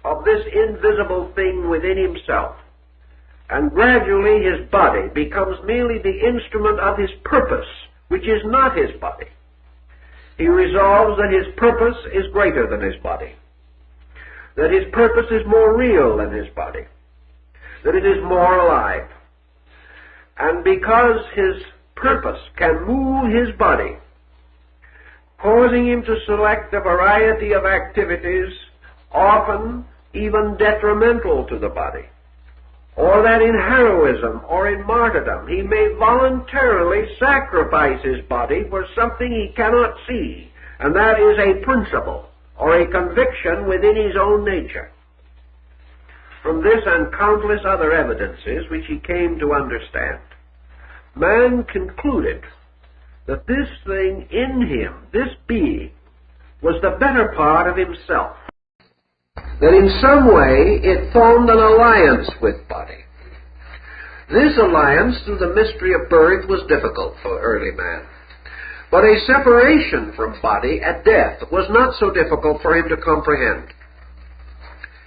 of this invisible thing within himself, and gradually his body becomes merely the instrument of his purpose, which is not his body. He resolves that his purpose is greater than his body, that his purpose is more real than his body, that it is more alive. And because his purpose can move his body, causing him to select a variety of activities, often even detrimental to the body, or that in heroism or in martyrdom he may voluntarily sacrifice his body for something he cannot see, and that is a principle or a conviction within his own nature. From this and countless other evidences which he came to understand, man concluded that this thing in him, this being, was the better part of himself. That in some way it formed an alliance with body. This alliance, through the mystery of birth, was difficult for early man. But a separation from body at death was not so difficult for him to comprehend.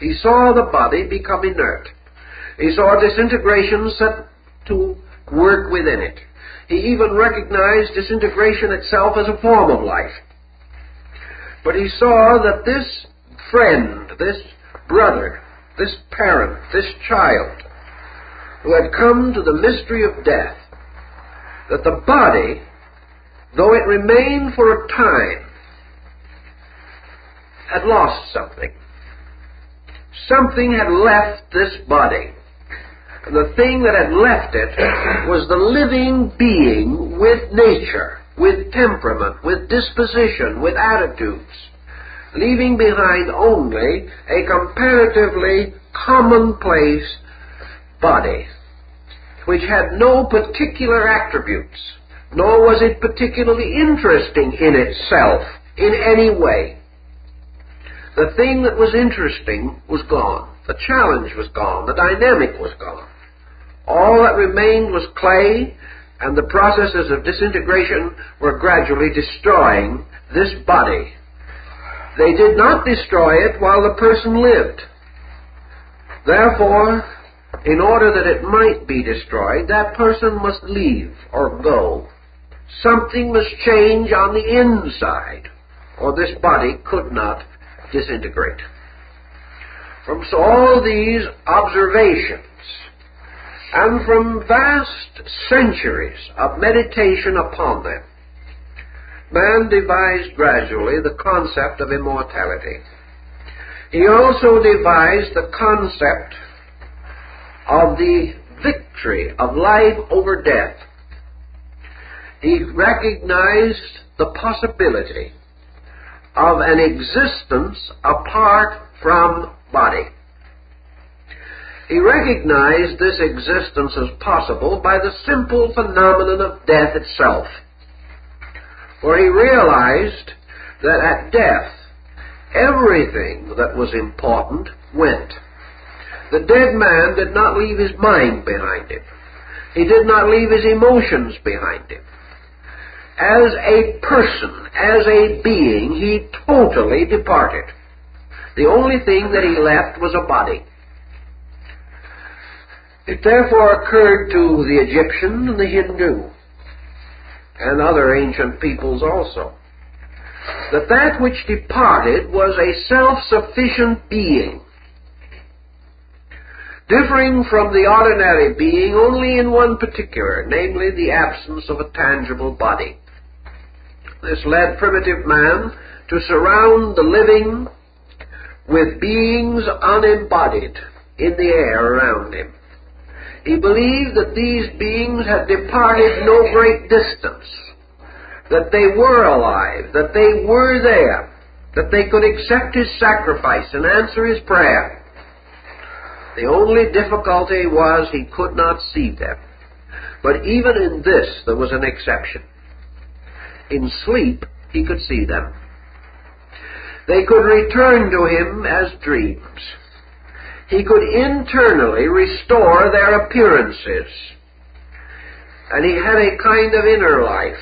He saw the body become inert. He saw disintegration set to work within it. He even recognized disintegration itself as a form of life. But he saw that this friend, this brother, this parent, this child, who had come to the mystery of death, that the body, though it remained for a time, had lost something. Something had left this body. And the thing that had left it was the living being with nature, with temperament, with disposition, with attitudes, leaving behind only a comparatively commonplace body, which had no particular attributes, nor was it particularly interesting in itself in any way. The thing that was interesting was gone. The challenge was gone. The dynamic was gone. All that remained was clay, and the processes of disintegration were gradually destroying this body. They did not destroy it while the person lived. Therefore, in order that it might be destroyed, that person must leave or go. Something must change on the inside, or this body could not disintegrate. From all these observations, and from vast centuries of meditation upon them, man devised gradually the concept of immortality. He also devised the concept of the victory of life over death. He recognized the possibility of an existence apart from body. He recognized this existence as possible by the simple phenomenon of death itself, for he realized that at death everything that was important went. The dead man did not leave his mind behind him. He did not leave his emotions behind him. As a person, as a being, he totally departed. The only thing that he left was a body. It therefore occurred to the Egyptian and the Hindu and other ancient peoples also that that which departed was a self-sufficient being, differing from the ordinary being only in one particular, namely the absence of a tangible body. This led primitive man to surround the living with beings unembodied in the air around him. He believed that these beings had departed no great distance, that they were alive, that they were there, that they could accept his sacrifice and answer his prayer. The only difficulty was he could not see them. But even in this there was an exception. In sleep he could see them. They could return to him as dreams. He could internally restore their appearances. And he had a kind of inner life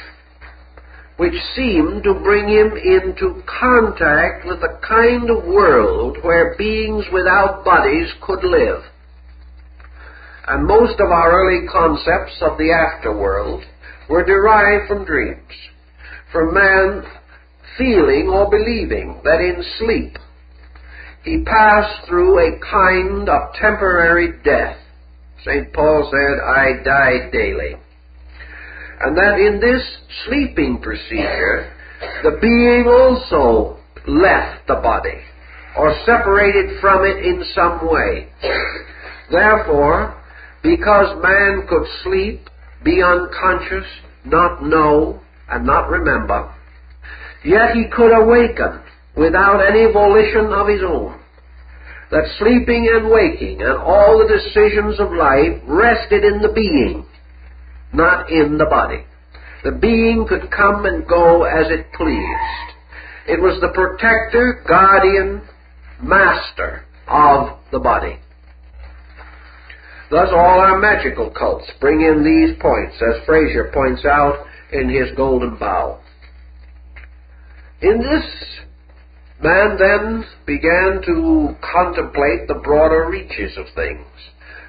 which seemed to bring him into contact with the kind of world where beings without bodies could live. And most of our early concepts of the afterworld were derived from dreams, from man feeling or believing that in sleep he passed through a kind of temporary death. St. Paul said, I die daily. And that in this sleeping procedure, the being also left the body, or separated from it in some way. Therefore, because man could sleep, be unconscious, not know, and not remember, yet he could awaken without any volition of his own. That sleeping and waking and all the decisions of life rested in the being, not in the body. The being could come and go as it pleased. It was the protector, guardian, master of the body. Thus all our magical cults bring in these points, as Fraser points out in his Golden Bough. In this, man then began to contemplate the broader reaches of things.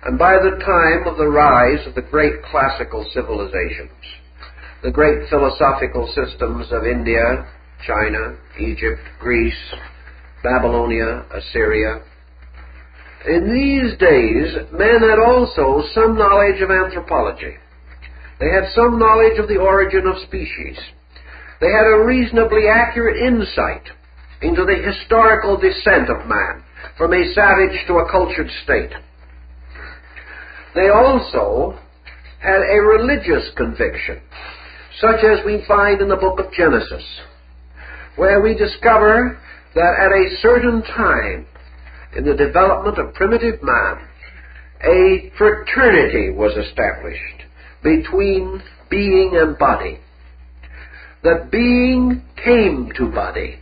And by the time of the rise of the great classical civilizations, the great philosophical systems of India, China, Egypt, Greece, Babylonia, Assyria, in these days, men had also some knowledge of anthropology. They had some knowledge of the origin of species. They had a reasonably accurate insight into the historical descent of man from a savage to a cultured state. They also had a religious conviction, such as we find in the book of Genesis, where we discover that at a certain time in the development of primitive man, a fraternity was established between being and body. That being came to body,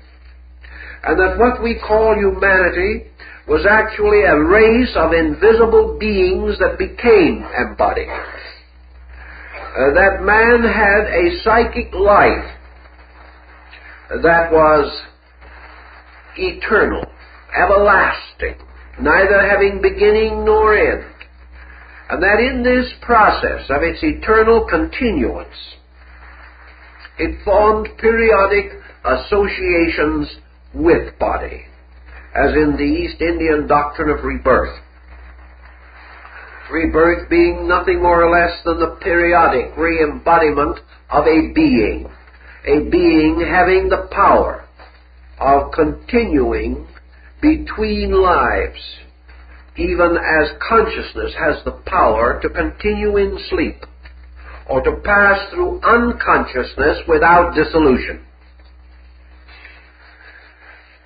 and that what we call humanity was actually a race of invisible beings that became embodied. That man had a psychic life that was eternal, everlasting, neither having beginning nor end, and that in this process of its eternal continuance, it formed periodic associations with body, as in the East Indian doctrine of rebirth. Rebirth being nothing more or less than the periodic re-embodiment of a being having the power of continuing between lives, even as consciousness has the power to continue in sleep, or to pass through unconsciousness without dissolution.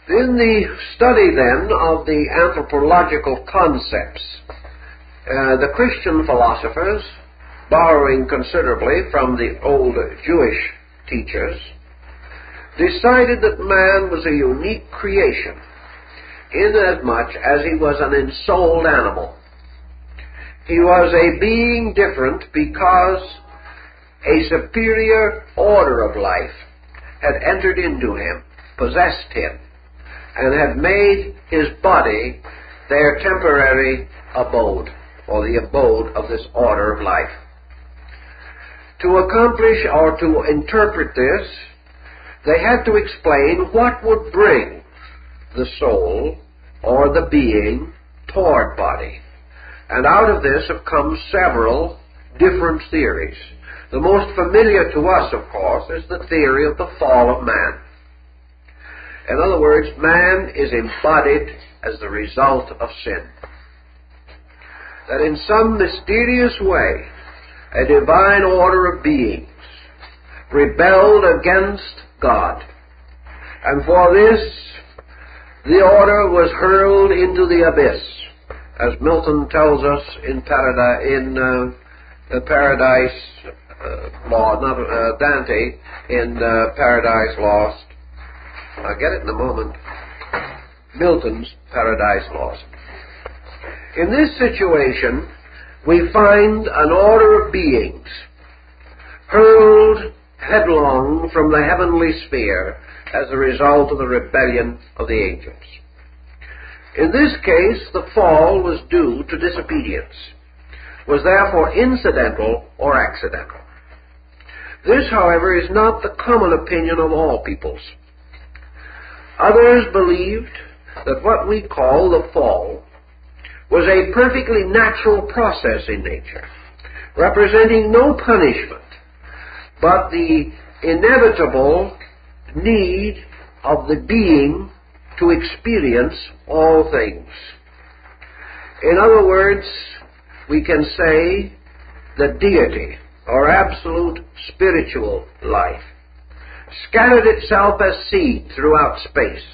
In the study, then, of the anthropological concepts, the Christian philosophers, borrowing considerably from the old Jewish teachers, decided that man was a unique creation, inasmuch as he was an ensouled animal. He was a being different because a superior order of life had entered into him, possessed him, and had made his body their temporary abode, or the abode of this order of life. To accomplish or to interpret this, they had to explain what would bring the soul or the being toward body. And out of this have come several different theories. The most familiar to us, of course, is the theory of the fall of man. In other words, man is embodied as the result of sin. That in some mysterious way, a divine order of beings rebelled against God. And for this, the order was hurled into the abyss, as Milton tells us in Paradise Lost, Dante in Paradise Lost. I'll get it in a moment. Milton's Paradise Lost. In this situation, we find an order of beings hurled headlong from the heavenly sphere as a result of the rebellion of the angels. In this case, the fall was due to disobedience, was therefore incidental or accidental. This, however, is not the common opinion of all peoples. Others believed that what we call the fall was a perfectly natural process in nature, representing no punishment, but the inevitable need of the being to experience all things. In other words, we can say the deity, or absolute spiritual life, scattered itself as seed throughout space,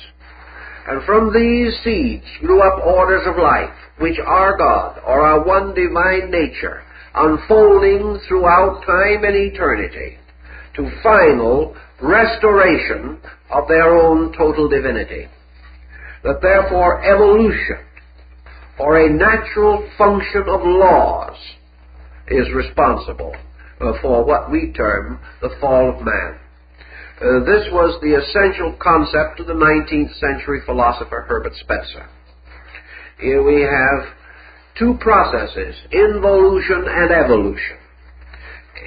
and from these seeds grew up orders of life, which are God, or are one divine nature, unfolding throughout time and eternity, to final restoration of their own total divinity. That therefore evolution, or a natural function of laws, is responsible for what we term the fall of man. This was the essential concept of the 19th century philosopher Herbert Spencer. Here we have two processes, involution and evolution.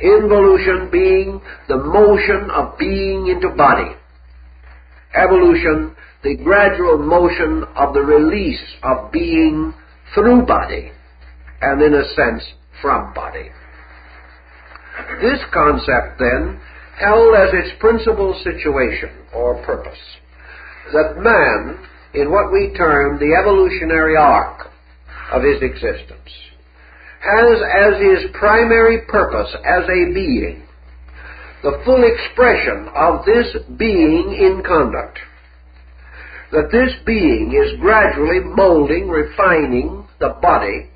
Involution being the motion of being into body. Evolution, the gradual motion of the release of being through body, and in a sense, from body. This concept, then, held as its principal situation or purpose that man, in what we term the evolutionary arc of his existence, has as his primary purpose as a being the full expression of this being in conduct. That this being is gradually molding, refining the body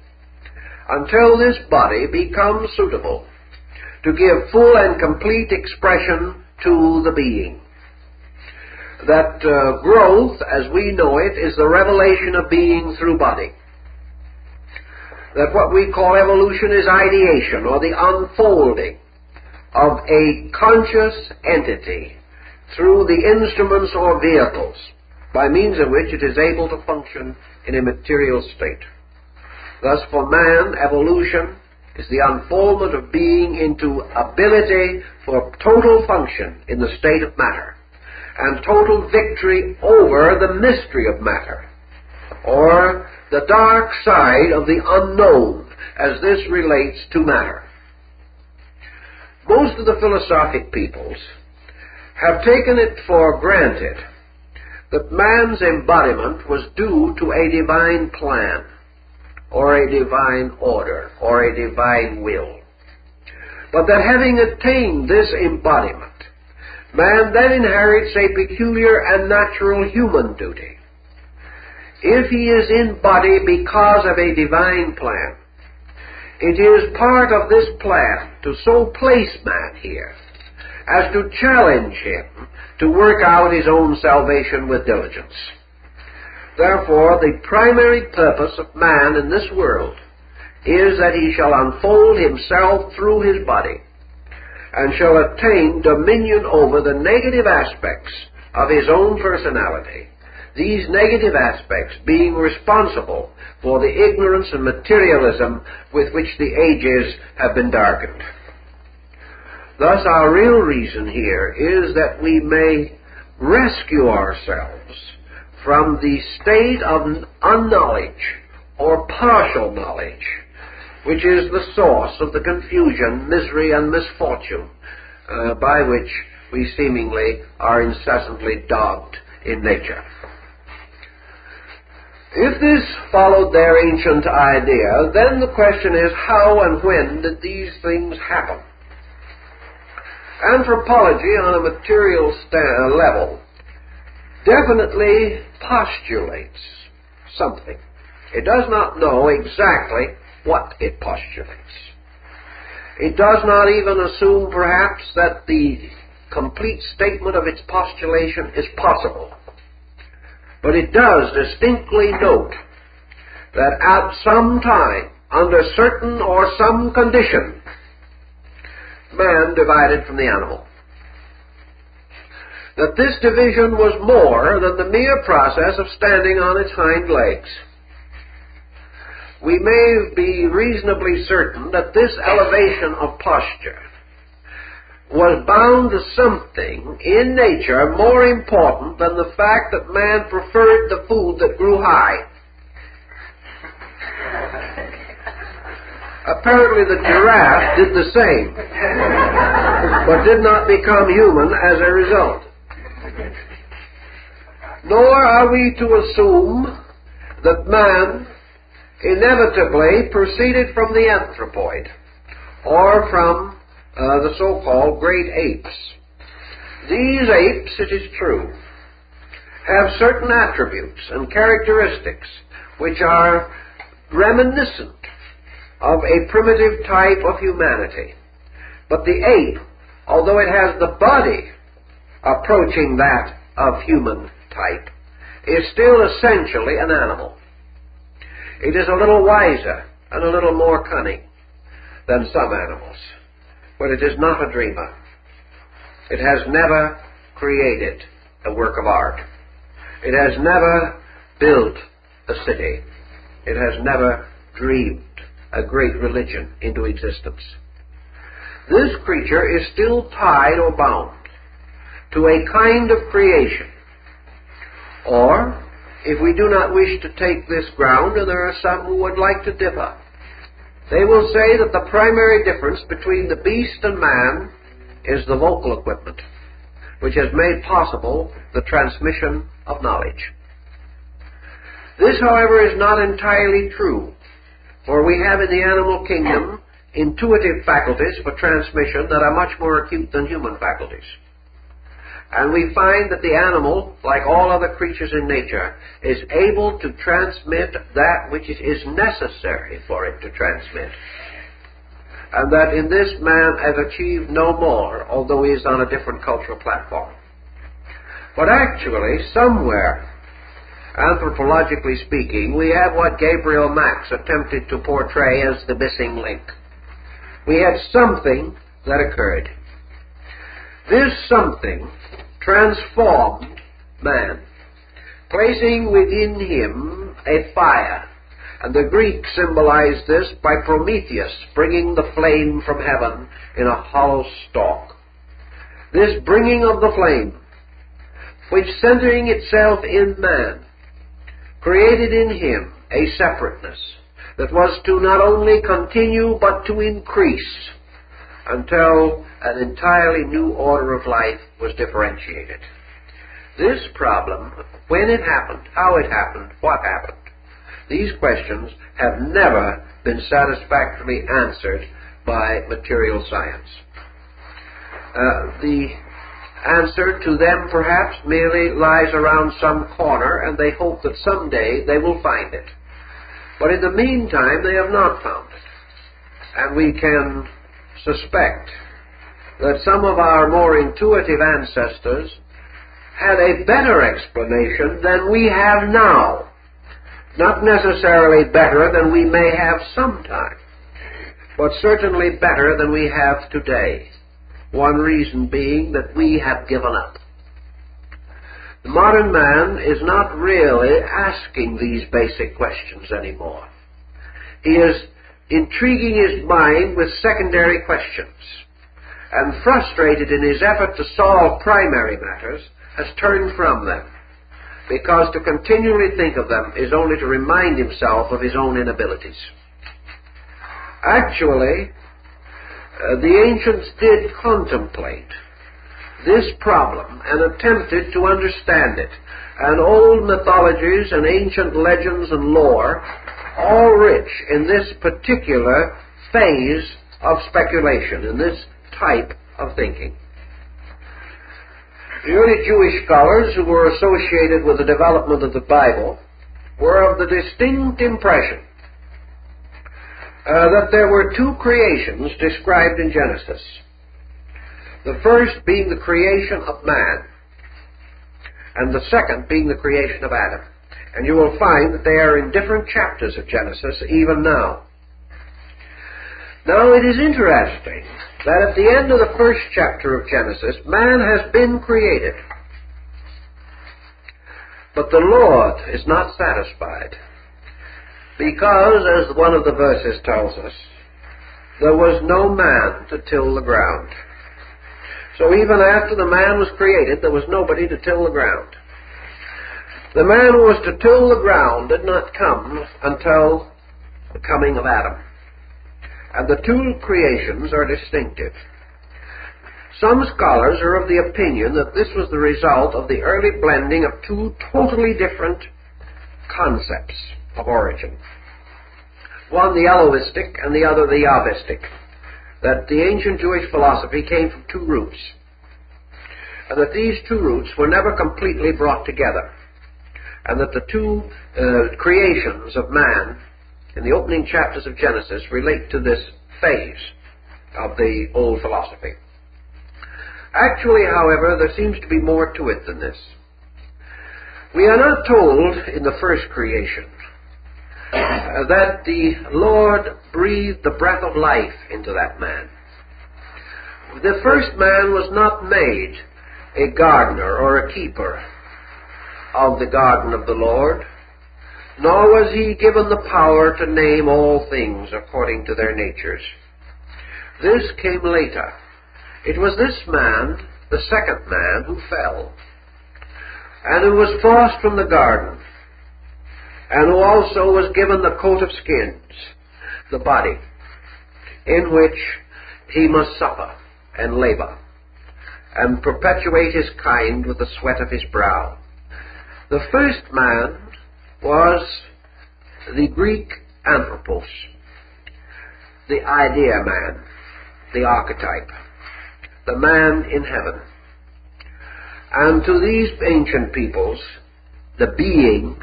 until this body becomes suitable to give full and complete expression to the being. That growth, as we know it, is the revelation of being through body. That what we call evolution is ideation, or the unfolding of a conscious entity through the instruments or vehicles by means of which it is able to function in a material state. Thus, for man, evolution is the unfoldment of being into ability for total function in the state of matter, and total victory over the mystery of matter, or the dark side of the unknown, as this relates to matter. Most of the philosophic peoples have taken it for granted that man's embodiment was due to a divine plan, or a divine order, or a divine will. But that having attained this embodiment, man then inherits a peculiar and natural human duty. If he is in body because of a divine plan, it is part of this plan to so place man here as to challenge him to work out his own salvation with diligence. Therefore, the primary purpose of man in this world is that he shall unfold himself through his body and shall attain dominion over the negative aspects of his own personality, these negative aspects being responsible for the ignorance and materialism with which the ages have been darkened. Thus, our real reason here is that we may rescue ourselves from the state of unknowledge or partial knowledge, which is the source of the confusion, misery, and misfortune by which we seemingly are incessantly dogged in nature. If this followed their ancient idea, then the question is, how and when did these things happen? Anthropology on a material level definitely postulates something. It does not know exactly what it postulates. It does not even assume, perhaps, that the complete statement of its postulation is possible. But it does distinctly note that at some time, under certain or some condition, man divided from the animal. That this division was more than the mere process of standing on its hind legs. We may be reasonably certain that this elevation of posture was bound to something in nature more important than the fact that man preferred the food that grew high. Apparently the giraffe did the same, but did not become human as a result. Nor are we to assume that man inevitably proceeded from the anthropoid, or from the so-called great apes. These apes, it is true, have certain attributes and characteristics which are reminiscent of a primitive type of humanity. But the ape, although it has the body approaching that of human type, is still essentially an animal. It is a little wiser and a little more cunning than some animals, but it is not a dreamer. It has never created a work of art. It has never built a city. It has never dreamed a great religion into existence. This creature is still tied or bound to a kind of creation. Or, if we do not wish to take this ground, and there are some who would like to differ, they will say that the primary difference between the beast and man is the vocal equipment, which has made possible the transmission of knowledge. This, however, is not entirely true, for we have in the animal kingdom intuitive faculties for transmission that are much more acute than human faculties. And we find that the animal, like all other creatures in nature, is able to transmit that which it is necessary for it to transmit. And that in this man has achieved no more, although he is on a different cultural platform. But actually, somewhere, anthropologically speaking, we have what Gabriel Max attempted to portray as the missing link. We had something that occurred. This something transformed man, placing within him a fire. And the Greeks symbolized this by Prometheus bringing the flame from heaven in a hollow stalk. This bringing of the flame, which centering itself in man, created in him a separateness that was to not only continue but to increase until an entirely new order of life was differentiated. This problem, when it happened, how it happened, what happened, these questions have never been satisfactorily answered by material science. The answer to them perhaps merely lies around some corner, and they hope that someday they will find it. But in the meantime, they have not found it. And we can suspect that some of our more intuitive ancestors had a better explanation than we have now. Not necessarily better than we may have sometime, but certainly better than we have today. One reason being that we have given up. The modern man is not really asking these basic questions anymore. He is intriguing his mind with secondary questions, and frustrated in his effort to solve primary matters, has turned from them, because to continually think of them is only to remind himself of his own inabilities. Actually, the ancients did contemplate this problem and attempted to understand it. And old mythologies and ancient legends and lore, all rich in this particular phase of speculation, in this type of thinking. The early Jewish scholars who were associated with the development of the Bible were of the distinct impression that there were two creations described in Genesis. The first being the creation of man, and the second being the creation of Adam. And you will find that they are in different chapters of Genesis even now. Now it is interesting that at the end of the first chapter of Genesis, man has been created. But the Lord is not satisfied, because, as one of the verses tells us, there was no man to till the ground. So even after the man was created, there was nobody to till the ground. The man who was to till the ground did not come until the coming of Adam. And the two creations are distinctive. Some scholars are of the opinion that this was the result of the early blending of two totally different concepts of origin. One the Elohistic and the other the Yahvistic. That the ancient Jewish philosophy came from two roots, and that these two roots were never completely brought together, and that the two creations of man in the opening chapters of Genesis relate to this phase of the old philosophy. Actually, however, there seems to be more to it than this. We are not told in the first creation that the Lord breathed the breath of life into that man. The first man was not made a gardener or a keeper of the garden of the Lord, nor was he given the power to name all things according to their natures. This came later. It was this man, the second man, who fell, and who was forced from the garden, and who also was given the coat of skins, the body, in which he must suffer and labor, and perpetuate his kind with the sweat of his brow. The first man was the Greek anthropos, the idea man, the archetype, the man in heaven. And to these ancient peoples, the being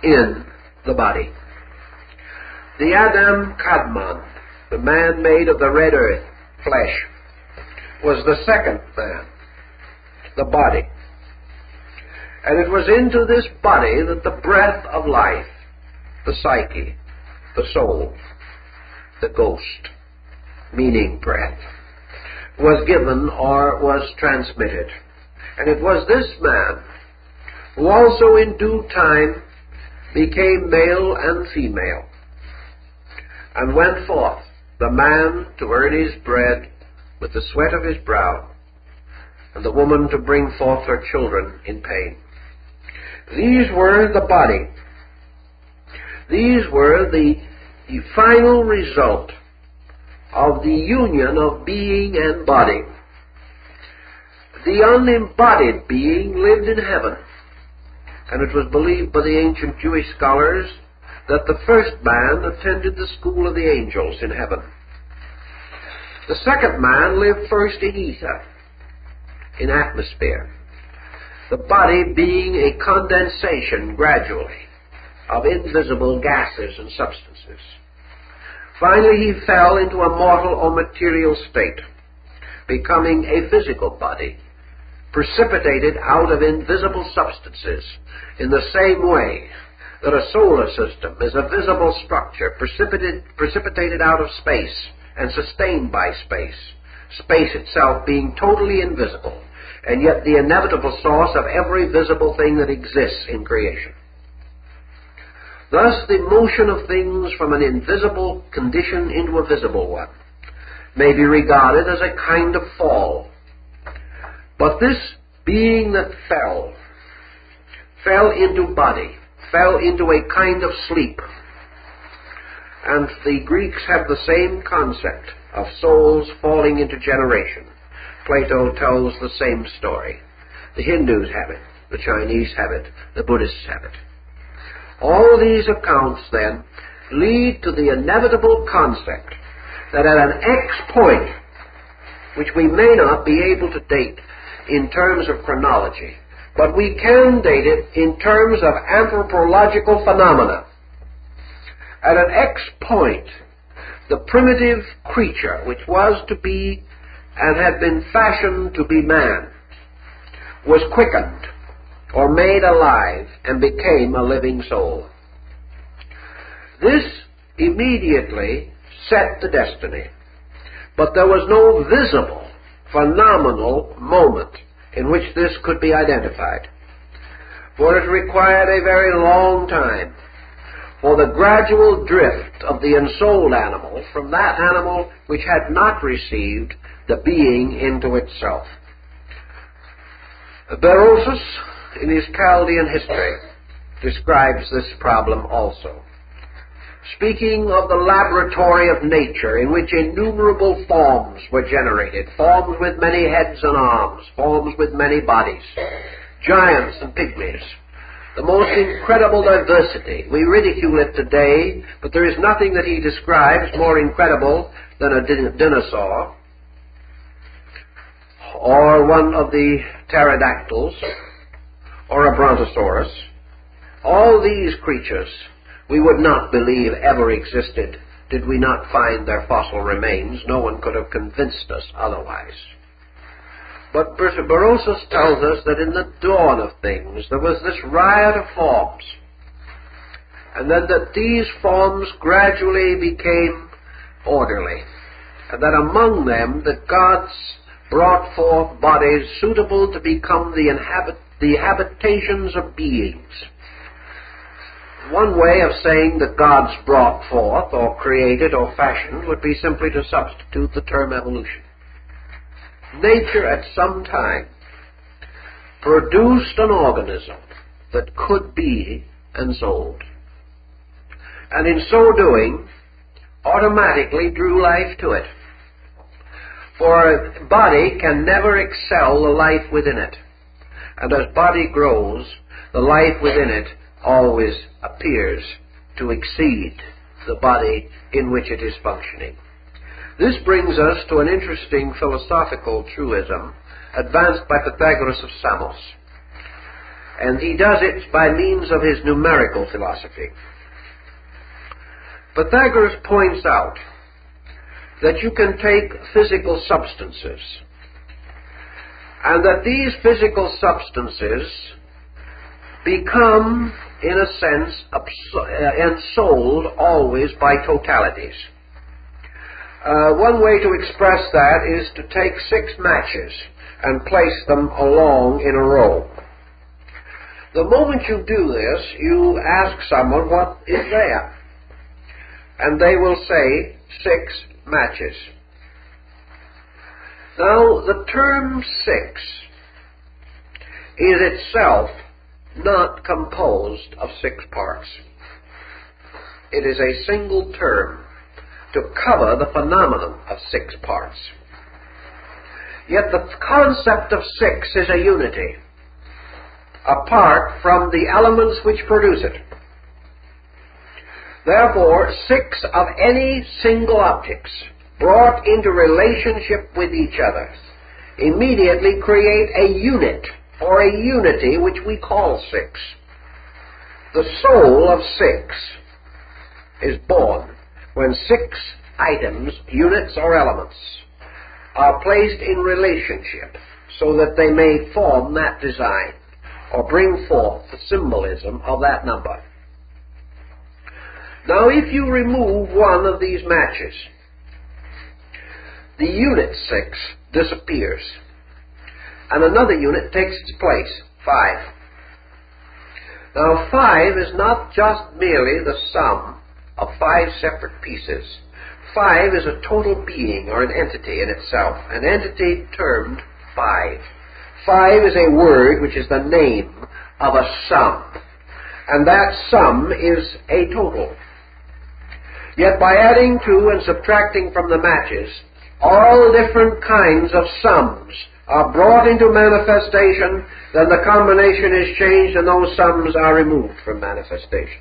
in the body. The Adam Kadmon, the man made of the red earth, flesh, was the second man, the body. And it was into this body that the breath of life, the psyche, the soul, the ghost, meaning breath, was given or was transmitted. And it was this man who also in due time became male and female, and went forth, the man to earn his bread with the sweat of his brow, and the woman to bring forth her children in pain. These were the body. These were the final result of the union of being and body. The unembodied being lived in heaven, and it was believed by the ancient Jewish scholars that the first man attended the school of the angels in heaven. The second man lived first in ether, in atmosphere, the body being a condensation gradually of invisible gases and substances. Finally, he fell into a mortal or material state, becoming a physical body, precipitated out of invisible substances in the same way that a solar system is a visible structure precipitated out of space and sustained by space, space itself being totally invisible, and yet the inevitable source of every visible thing that exists in creation. Thus, the motion of things from an invisible condition into a visible one may be regarded as a kind of fall. But this being that fell into body, fell into a kind of sleep. And the Greeks have the same concept of souls falling into generation. Plato tells the same story. The Hindus have it, the Chinese have it, the Buddhists have it. All these accounts, then, lead to the inevitable concept that at an X point, which we may not be able to date in terms of chronology, but we can date it in terms of anthropological phenomena. At an X point, the primitive creature, which was to be and had been fashioned to be man, was quickened or made alive and became a living soul. This immediately set the destiny, but there was no visible, phenomenal moment in which this could be identified, for it required a very long time for the gradual drift of the ensouled animal from that animal which had not received the being into itself. Berosus, in his Chaldean history, describes this problem also, speaking of the laboratory of nature in which innumerable forms were generated, forms with many heads and arms, forms with many bodies, giants and pygmies, the most incredible diversity. We ridicule it today, but there is nothing that he describes more incredible than a dinosaur, or one of the pterodactyls, or a brontosaurus. All these creatures we would not believe ever existed did we not find their fossil remains. No one could have convinced us otherwise. But Berosus tells us that in the dawn of things there was this riot of forms, and then that these forms gradually became orderly, and that among them the gods brought forth bodies suitable to become the habitations of beings. One way of saying that gods brought forth, or created, or fashioned would be simply to substitute the term evolution. Nature at some time produced an organism that could be ensouled, and in so doing automatically drew life to it. For a body can never excel the life within it, and as body grows, the life within it always appears to exceed the body in which it is functioning. This brings us to an interesting philosophical truism advanced by Pythagoras of Samos, and he does it by means of his numerical philosophy. Pythagoras points out that you can take physical substances, and that these physical substances become, in a sense, ensouled always by totalities. One way to express that is to take 6 matches and place them along in a row. The moment you do this, you ask someone what is there, and they will say 6 matches. Now, the term 6 is itself not composed of 6 parts. It is a single term to cover the phenomenon of 6 parts. Yet the concept of 6 is a unity, apart from the elements which produce it. Therefore, 6 of any single objects brought into relationship with each other immediately create a unit or a unity which we call six. The soul of six is born when six items, units or elements, are placed in relationship so that they may form that design or bring forth the symbolism of that number. Now, if you remove one of these matches, the unit 6 disappears, and another unit takes its place, 5. Now, 5 is not just merely the sum of 5 separate pieces. 5 is a total being or an entity in itself, an entity termed 5. 5 is a word which is the name of a sum, and that sum is a total. Yet by adding to and subtracting from the matches, all different kinds of sums are brought into manifestation, then the combination is changed and those sums are removed from manifestation.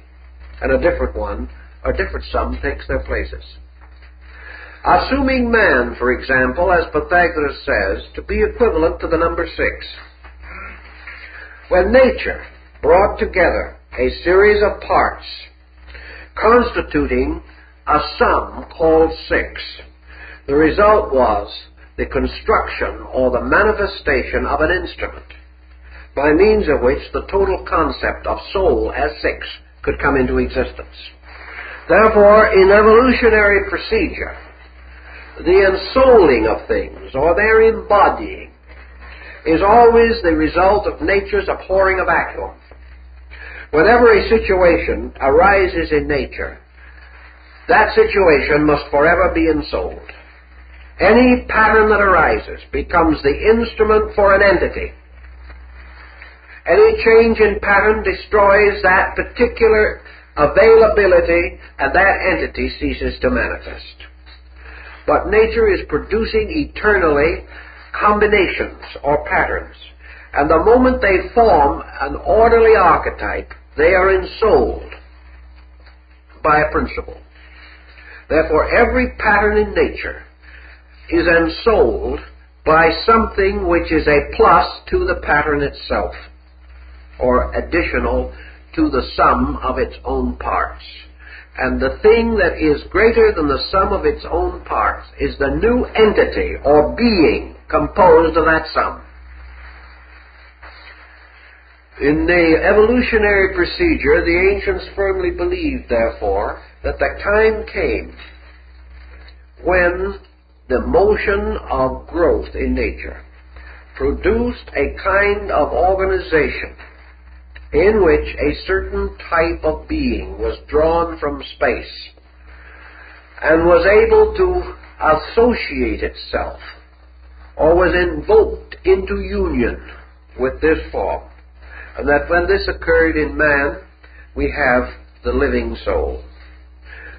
And a different one, a different sum takes their places. Assuming man, for example, as Pythagoras says, to be equivalent to the number 6. When nature brought together a series of parts constituting a sum called 6, the result was the construction or the manifestation of an instrument by means of which the total concept of soul as 6 could come into existence. Therefore, in evolutionary procedure, the ensouling of things, or their embodying, is always the result of nature's abhorring a vacuum. Whenever a situation arises in nature, that situation must forever be ensouled. Any pattern that arises becomes the instrument for an entity. Any change in pattern destroys that particular availability, and that entity ceases to manifest. But nature is producing eternally combinations or patterns, and the moment they form an orderly archetype, they are ensouled by a principle. Therefore, every pattern in nature is ensouled by something which is a plus to the pattern itself, or additional to the sum of its own parts. And the thing that is greater than the sum of its own parts is the new entity or being composed of that sum. In the evolutionary procedure, the ancients firmly believed, therefore, that the time came when the motion of growth in nature produced a kind of organization in which a certain type of being was drawn from space and was able to associate itself or was invoked into union with this form. And that when this occurred in man, we have the living soul.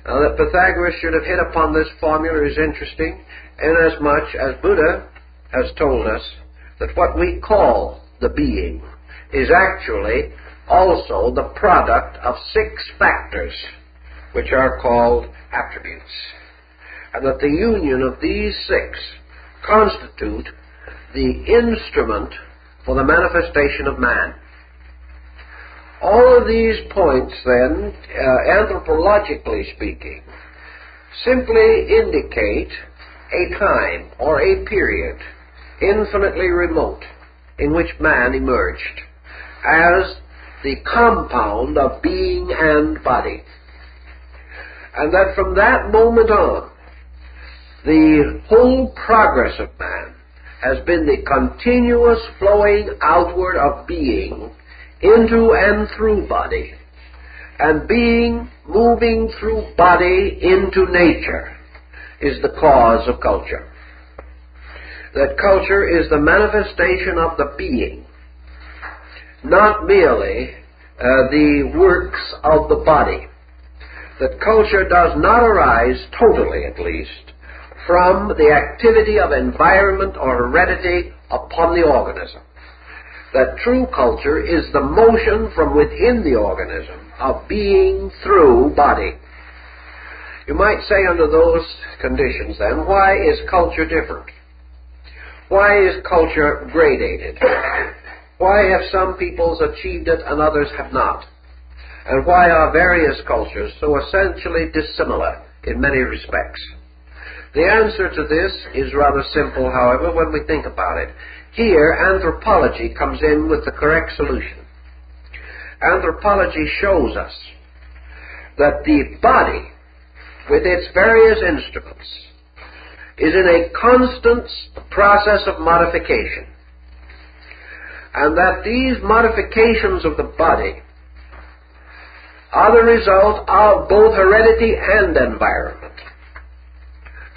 Now, that Pythagoras should have hit upon this formula is interesting, inasmuch as Buddha has told us that what we call the being is actually also the product of 6 factors, which are called attributes, and that the union of these 6 constitute the instrument for the manifestation of man. All of these points, then, anthropologically speaking, simply indicate a time or a period infinitely remote in which man emerged as the compound of being and body. And that from that moment on, the whole progress of man has been the continuous flowing outward of being into and through body, and being moving through body into nature is the cause of culture. That culture is the manifestation of the being, not merely the works of the body. That culture does not arise, totally at least, from the activity of environment or heredity upon the organism. That true culture is the motion from within the organism of being through body. You might say under those conditions then, why is culture different? Why is culture gradated? Why have some peoples achieved it and others have not? And why are various cultures so essentially dissimilar in many respects? The answer to this is rather simple, however, when we think about it. Here, anthropology comes in with the correct solution. Anthropology shows us that the body, with its various instruments, is in a constant process of modification, and that these modifications of the body are the result of both heredity and environment.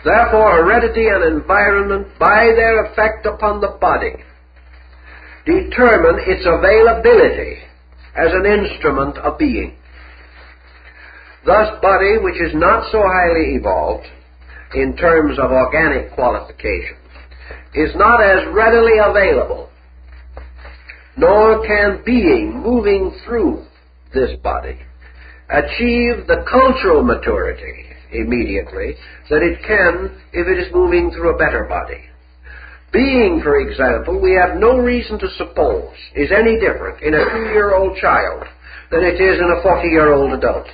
Therefore, heredity and environment, by their effect upon the body, determine its availability as an instrument of being. Thus, body, which is not so highly evolved in terms of organic qualification, is not as readily available, nor can being moving through this body achieve the cultural maturity immediately that it can if it is moving through a better body. Being, for example, we have no reason to suppose is any different in a 2-year-old child than it is in a 40-year-old adult.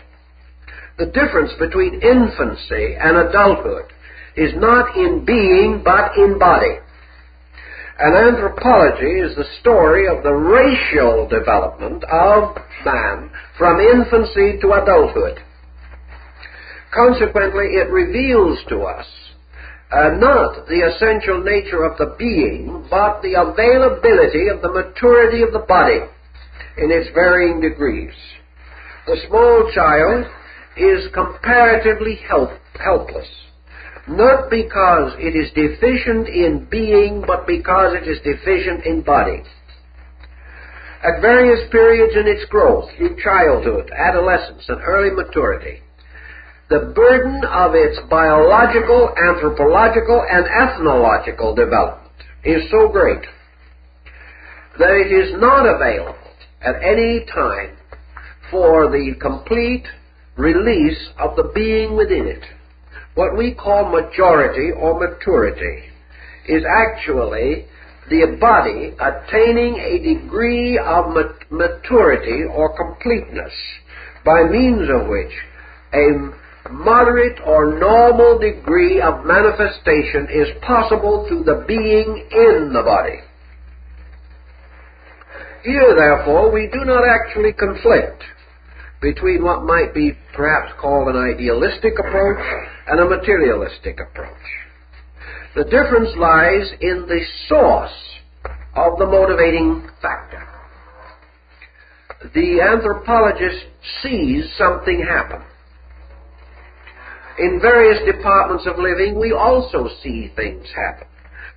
The difference between infancy and adulthood is not in being, but in body. And anthropology is the story of the racial development of man from infancy to adulthood. Consequently, it reveals to us not the essential nature of the being, but the availability of the maturity of the body in its varying degrees. The small child is comparatively helpless, not because it is deficient in being, but because it is deficient in body. At various periods in its growth, through childhood, adolescence, and early maturity, the burden of its biological, anthropological, and ethnological development is so great that it is not available at any time for the complete release of the being within it. What we call majority or maturity is actually the body attaining a degree of maturity or completeness by means of which a moderate or normal degree of manifestation is possible through the being in the body. Here, therefore, we do not actually conflict between what might be perhaps called an idealistic approach and a materialistic approach. The difference lies in the source of the motivating factor. The anthropologist sees something happen. In various departments of living, we also see things happen,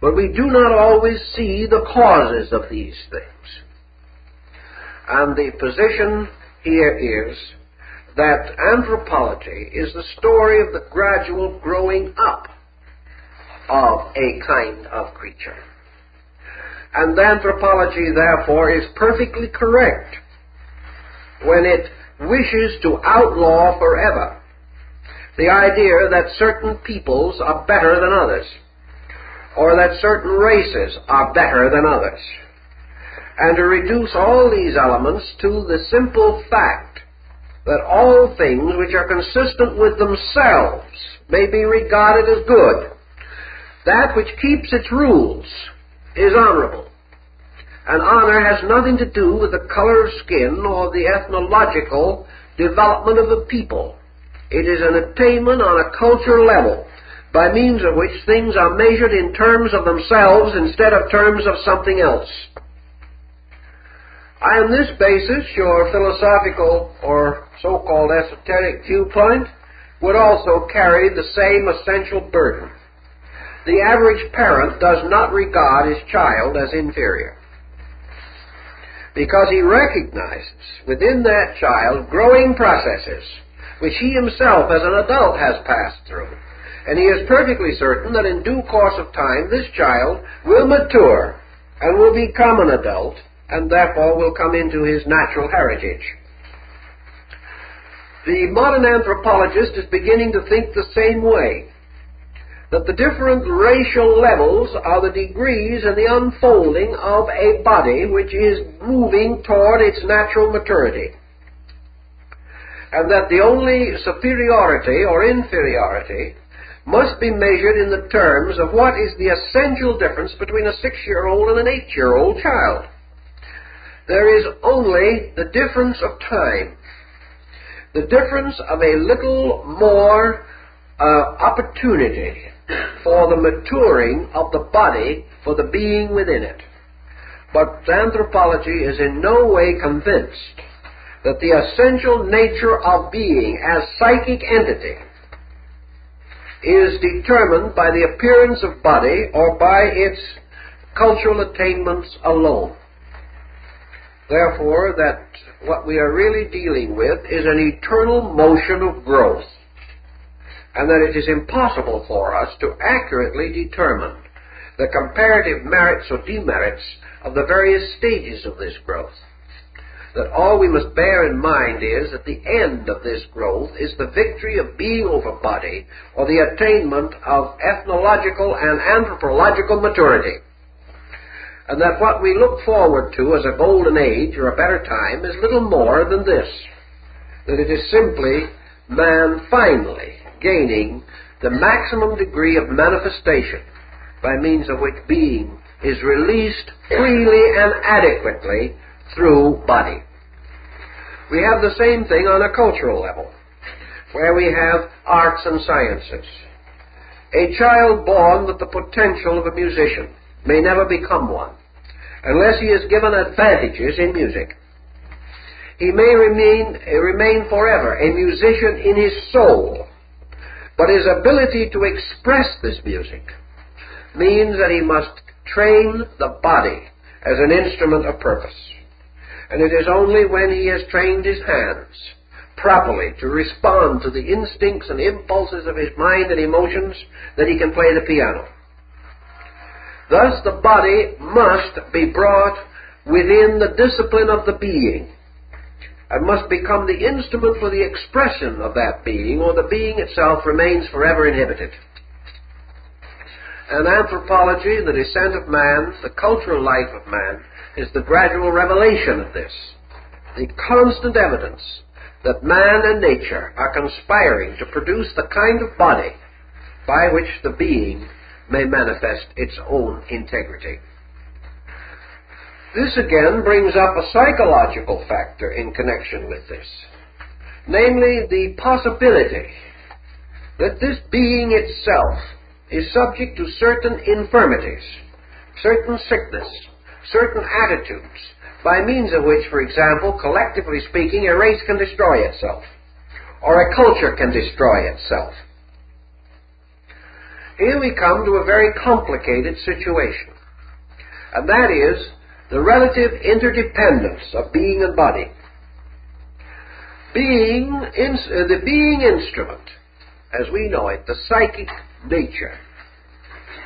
but we do not always see the causes of these things. And the position here is that anthropology is the story of the gradual growing up of a kind of creature. And anthropology, therefore, is perfectly correct when it wishes to outlaw forever the idea that certain peoples are better than others, or that certain races are better than others, and to reduce all these elements to the simple fact that all things which are consistent with themselves may be regarded as good. That which keeps its rules is honorable, and honor has nothing to do with the color of skin or the ethnological development of the people. It is an attainment on a cultural level by means of which things are measured in terms of themselves instead of terms of something else. On this basis, your philosophical or so-called esoteric viewpoint would also carry the same essential burden. The average parent does not regard his child as inferior, because he recognizes within that child growing processes which he himself as an adult has passed through. And he is perfectly certain that in due course of time this child will mature and will become an adult, and therefore will come into his natural heritage. The modern anthropologist is beginning to think the same way. that the different racial levels are the degrees in the unfolding of a body which is moving toward its natural maturity, and that the only superiority or inferiority must be measured in the terms of what is the essential difference between a 6-year-old and an 8-year-old child. There is only the difference of time, the difference of a little more opportunity for the maturing of the body for the being within it. But anthropology is in no way convinced that the essential nature of being as psychic entity is determined by the appearance of body or by its cultural attainments alone. Therefore, that what we are really dealing with is an eternal motion of growth, and that it is impossible for us to accurately determine the comparative merits or demerits of the various stages of this growth. That all we must bear in mind is that the end of this growth is the victory of being over body, or the attainment of ethnological and anthropological maturity. And that what we look forward to as a golden age or a better time is little more than this, that it is simply man finally gaining the maximum degree of manifestation by means of which being is released freely and adequately through body. We have the same thing on a cultural level, where we have arts and sciences. A child born with the potential of a musician may never become one unless he is given advantages in music. He may remain forever a musician in his soul, but his ability to express this music means that he must train the body as an instrument of purpose. And it is only when he has trained his hands properly to respond to the instincts and impulses of his mind and emotions that he can play the piano. Thus, the body must be brought within the discipline of the being, and must become the instrument for the expression of that being, or the being itself remains forever inhibited. And anthropology, the descent of man, the cultural life of man, is the gradual revelation of this, the constant evidence that man and nature are conspiring to produce the kind of body by which the being may manifest its own integrity. This again brings up a psychological factor in connection with this, namely the possibility that this being itself is subject to certain infirmities, certain sickness, certain attitudes, by means of which, for example, collectively speaking, a race can destroy itself, or a culture can destroy itself. Here we come to a very complicated situation, and that is the relative interdependence of being and body. The being instrument, as we know it, the psychic nature,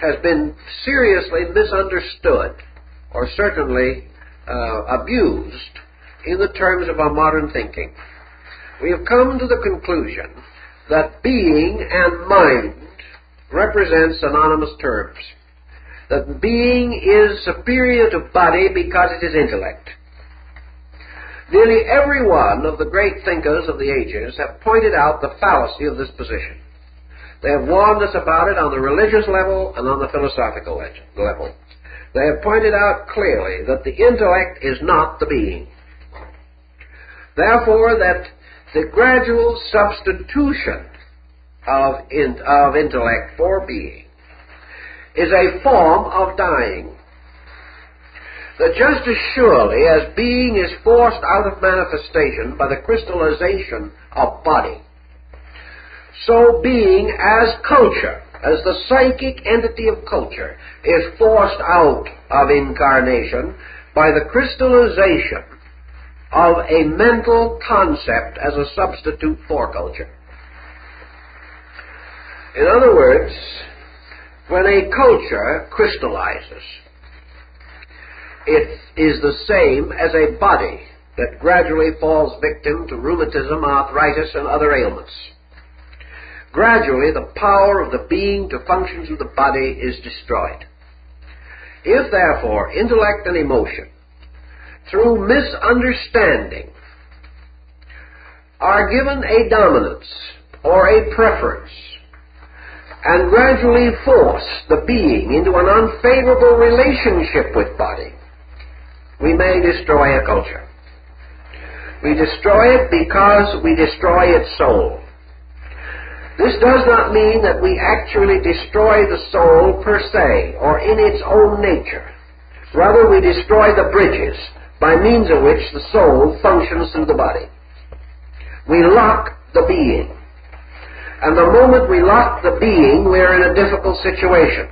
has been seriously misunderstood, or certainly abused, in the terms of our modern thinking. We have come to the conclusion that being and mind represent synonymous terms, that being is superior to body because it is intellect. Nearly every one of the great thinkers of the ages have pointed out the fallacy of this position. They have warned us about it on the religious level and on the philosophical level. They have pointed out clearly that the intellect is not the being. Therefore, that the gradual substitution of intellect for being is a form of dying. That just as surely as being is forced out of manifestation by the crystallization of body, so being as culture, as the psychic entity of culture, is forced out of incarnation by the crystallization of a mental concept as a substitute for culture. In other words, when a culture crystallizes, it is the same as a body that gradually falls victim to rheumatism, arthritis, and other ailments. gradually the power of the being to function through the body is destroyed. If, therefore, intellect and emotion, through misunderstanding, are given a dominance or a preference, and gradually force the being into an unfavorable relationship with body, we may destroy a culture. We destroy it because we destroy its soul. This does not mean that we actually destroy the soul per se, or in its own nature. Rather, we destroy the bridges by means of which the soul functions through the body. We lock the being. And the moment we lock the being, we are in a difficult situation.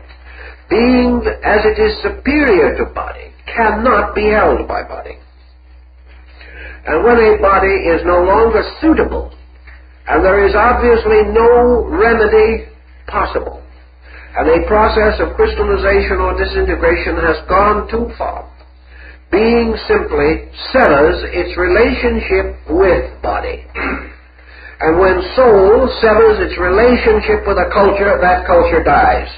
Being, as it is superior to body, cannot be held by body. And when a body is no longer suitable, and there is obviously no remedy possible, and a process of crystallization or disintegration has gone too far, being simply severs its relationship with body. And when soul severs its relationship with a culture, that culture dies.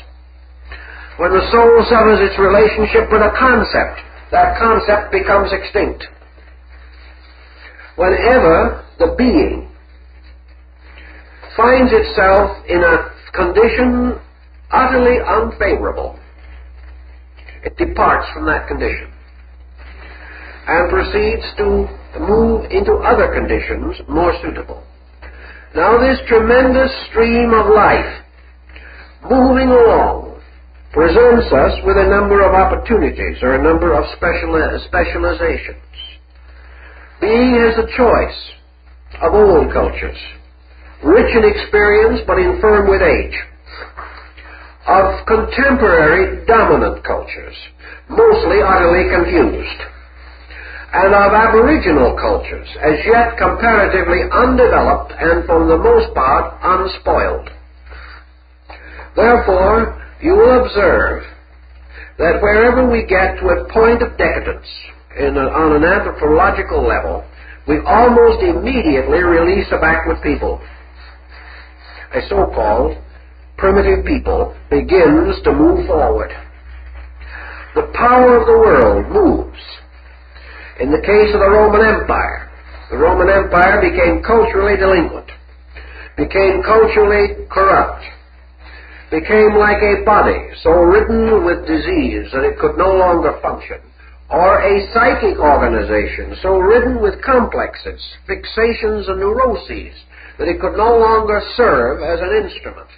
When the soul severs its relationship with a concept, that concept becomes extinct. Whenever the being finds itself in a condition utterly unfavorable, it departs from that condition and proceeds to move into other conditions more suitable. Now this tremendous stream of life moving along presents us with a number of opportunities or a number of specializations. Being has a choice of old cultures, rich in experience but infirm with age, of contemporary dominant cultures, mostly utterly confused, and of aboriginal cultures, as yet comparatively undeveloped and for the most part unspoiled. Therefore, you will observe that wherever we get to a point of decadence on an anthropological level, we almost immediately release a backward people. A so-called primitive people begins to move forward. The power of the world moves. In the case of the Roman Empire became culturally delinquent, became culturally corrupt, became like a body so ridden with disease that it could no longer function, or a psychic organization so ridden with complexes, fixations, and neuroses that it could no longer serve as an instrument.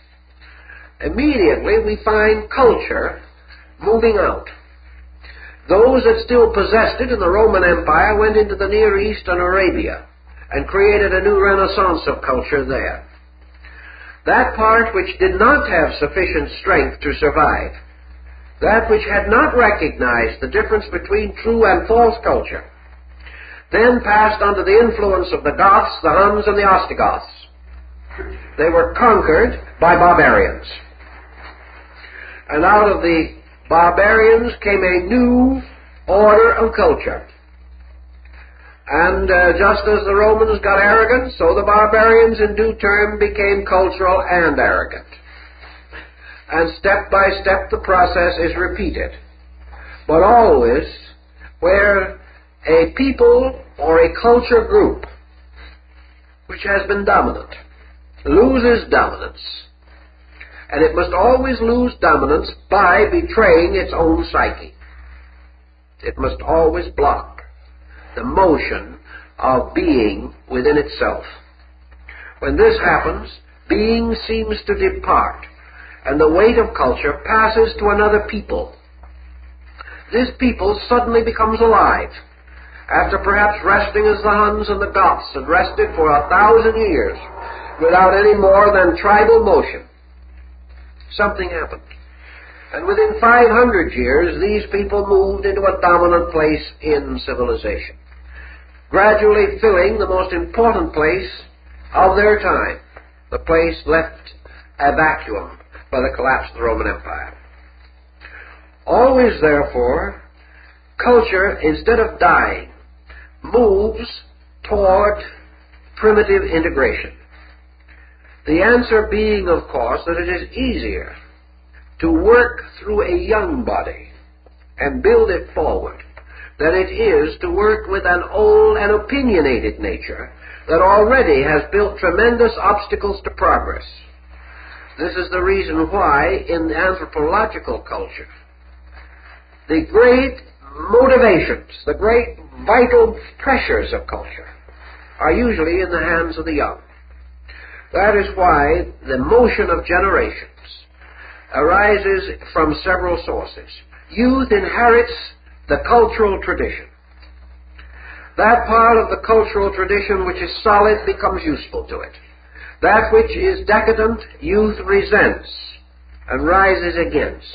Immediately we find culture moving out. Those that still possessed it in the Roman Empire went into the Near East and Arabia and created a new renaissance of culture there. That part which did not have sufficient strength to survive, that which had not recognized the difference between true and false culture, then passed under the influence of the Goths, the Huns, and the Ostrogoths. They were conquered by barbarians. And out of the barbarians came a new order of culture. And just as the Romans got arrogant, so the barbarians in due term became cultural and arrogant. And step by step the process is repeated. But always where a people or a culture group which has been dominant loses dominance, and it must always lose dominance by betraying its own psyche. It must always block the motion of being within itself. When this happens, being seems to depart, and the weight of culture passes to another people. This people suddenly becomes alive, after perhaps resting as the Huns and the Goths had rested for 1,000 years without any more than tribal motion. Something happened. And within 500 years, these people moved into a dominant place in civilization, gradually filling the most important place of their time, the place left a vacuum by the collapse of the Roman Empire. Always, therefore, culture, instead of dying, moves toward primitive integration. The answer being, of course, that it is easier to work through a young body and build it forward than it is to work with an old and opinionated nature that already has built tremendous obstacles to progress. This is the reason why in the anthropological culture, the great motivations, the great vital pressures of culture are usually in the hands of the young. That is why the motion of generations arises from several sources. Youth inherits the cultural tradition. That part of the cultural tradition which is solid becomes useful to it. That which is decadent, youth resents and rises against.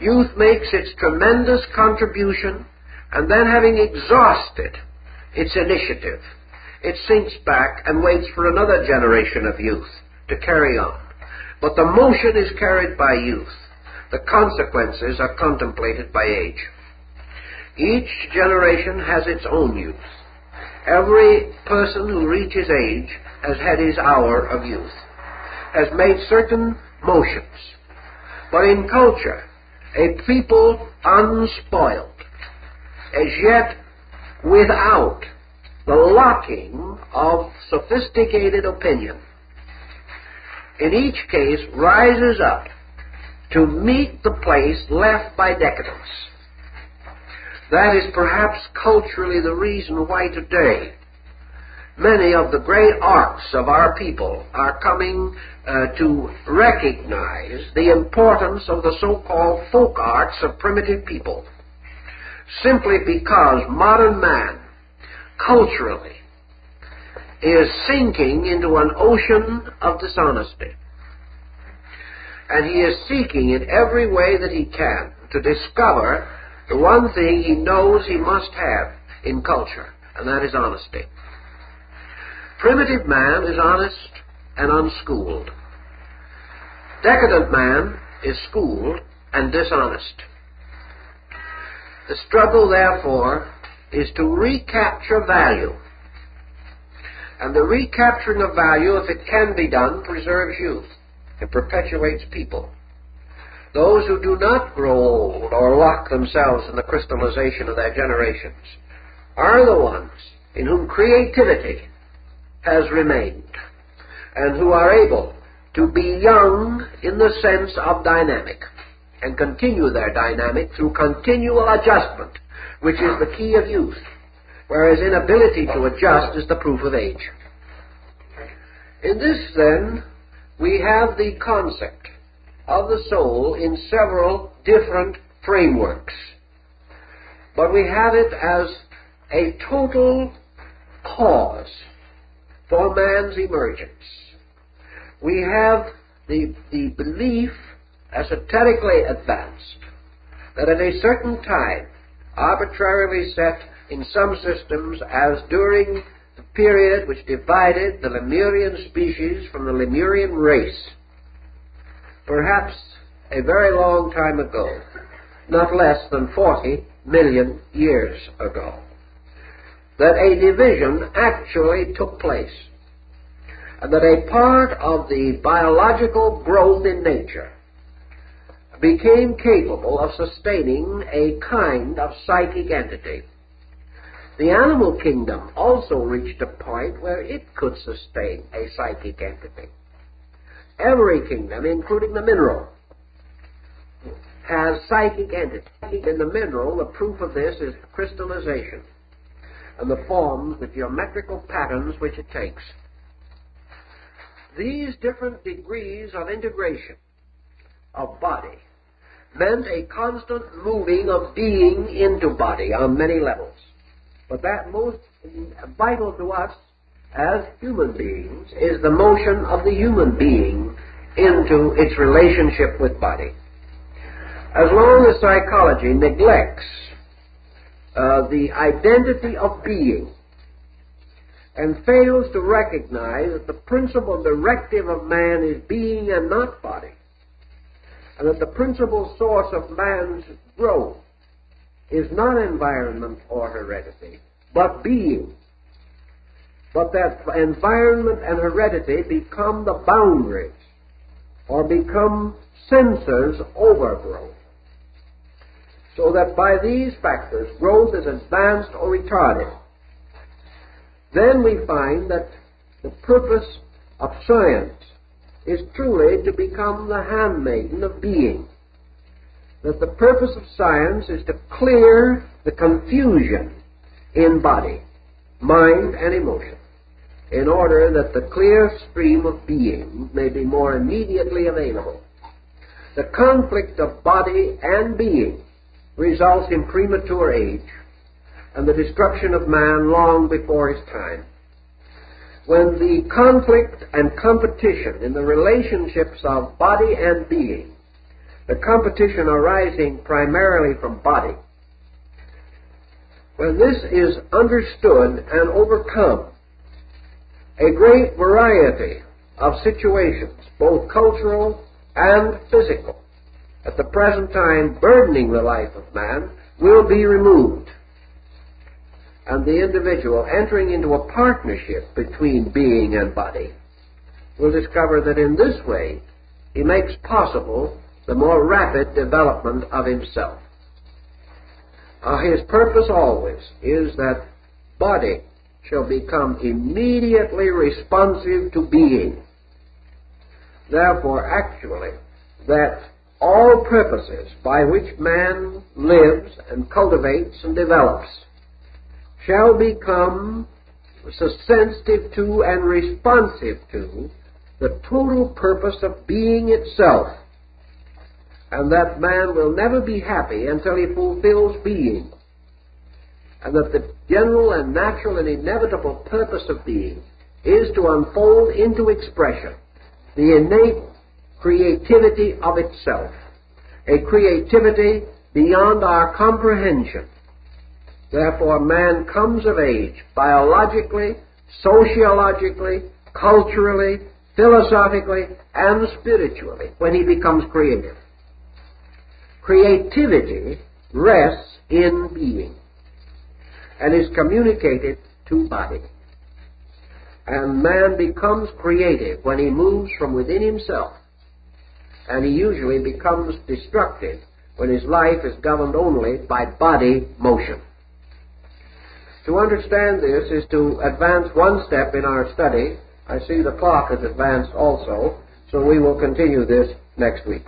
Youth makes its tremendous contribution, and then having exhausted its initiative, it sinks back and waits for another generation of youth to carry on. But the motion is carried by youth. The consequences are contemplated by age. Each generation has its own youth. Every person who reaches age has had his hour of youth, has made certain motions. But in culture, a people unspoiled, as yet without the locking of sophisticated opinion, in each case rises up to meet the place left by decadence. That is perhaps culturally the reason why today many of the great arts of our people are coming to recognize the importance of the so-called folk arts of primitive people, simply because modern man, culturally, is sinking into an ocean of dishonesty. And he is seeking in every way that he can to discover the one thing he knows he must have in culture, and that is honesty. Primitive man is honest and unschooled. Decadent man is schooled and dishonest. The struggle, therefore, is to recapture value. And the recapturing of value, if it can be done, preserves youth. It perpetuates people. Those who do not grow old or lock themselves in the crystallization of their generations are the ones in whom creativity has remained and who are able to be young in the sense of dynamic and continue their dynamic through continual adjustment, which is the key of youth, whereas inability to adjust is the proof of age. In this, then, we have the concept of the soul in several different frameworks, but we have it as a total cause for man's emergence. We have the belief, esoterically advanced, that at a certain time, arbitrarily set in some systems as during the period which divided the Lemurian species from the Lemurian race, perhaps a very long time ago, not less than 40 million years ago, that a division actually took place, and that a part of the biological growth in nature became capable of sustaining a kind of psychic entity. The animal kingdom also reached a point where it could sustain a psychic entity. Every kingdom, including the mineral, has psychic entities. In the mineral, the proof of this is crystallization and the forms, the geometrical patterns which it takes. These different degrees of integration of body meant a constant moving of being into body on many levels. But that most vital to us as human beings is the motion of the human being into its relationship with body. As long as psychology neglects the identity of being and fails to recognize that the principal directive of man is being and not body, and that the principal source of man's growth is not environment or heredity, but being, but that environment and heredity become the boundaries or become censors over growth. So that by these factors, growth is advanced or retarded. Then we find that the purpose of science is truly to become the handmaiden of being. That the purpose of science is to clear the confusion in body, mind, and emotion, in order that the clear stream of being may be more immediately available. The conflict of body and being results in premature age and the destruction of man long before his time. When the conflict and competition in the relationships of body and being, the competition arising primarily from body, when this is understood and overcome, a great variety of situations, both cultural and physical, at the present time burdening the life of man, will be removed. And the individual entering into a partnership between being and body will discover that in this way he makes possible the more rapid development of himself. His purpose always is that body shall become immediately responsive to being. Therefore, actually, that all purposes by which man lives and cultivates and develops shall become sensitive to and responsive to the total purpose of being itself, and that man will never be happy until he fulfills being, and that the general and natural and inevitable purpose of being is to unfold into expression the innate creativity of itself, a creativity beyond our comprehension. Therefore, man comes of age biologically, sociologically, culturally, philosophically, and spiritually when he becomes creative. Creativity rests in being and is communicated to body. And man becomes creative when he moves from within himself, and he usually becomes destructive when his life is governed only by body motion. To understand this is to advance one step in our study. I see the clock has advanced also, so we will continue this next week.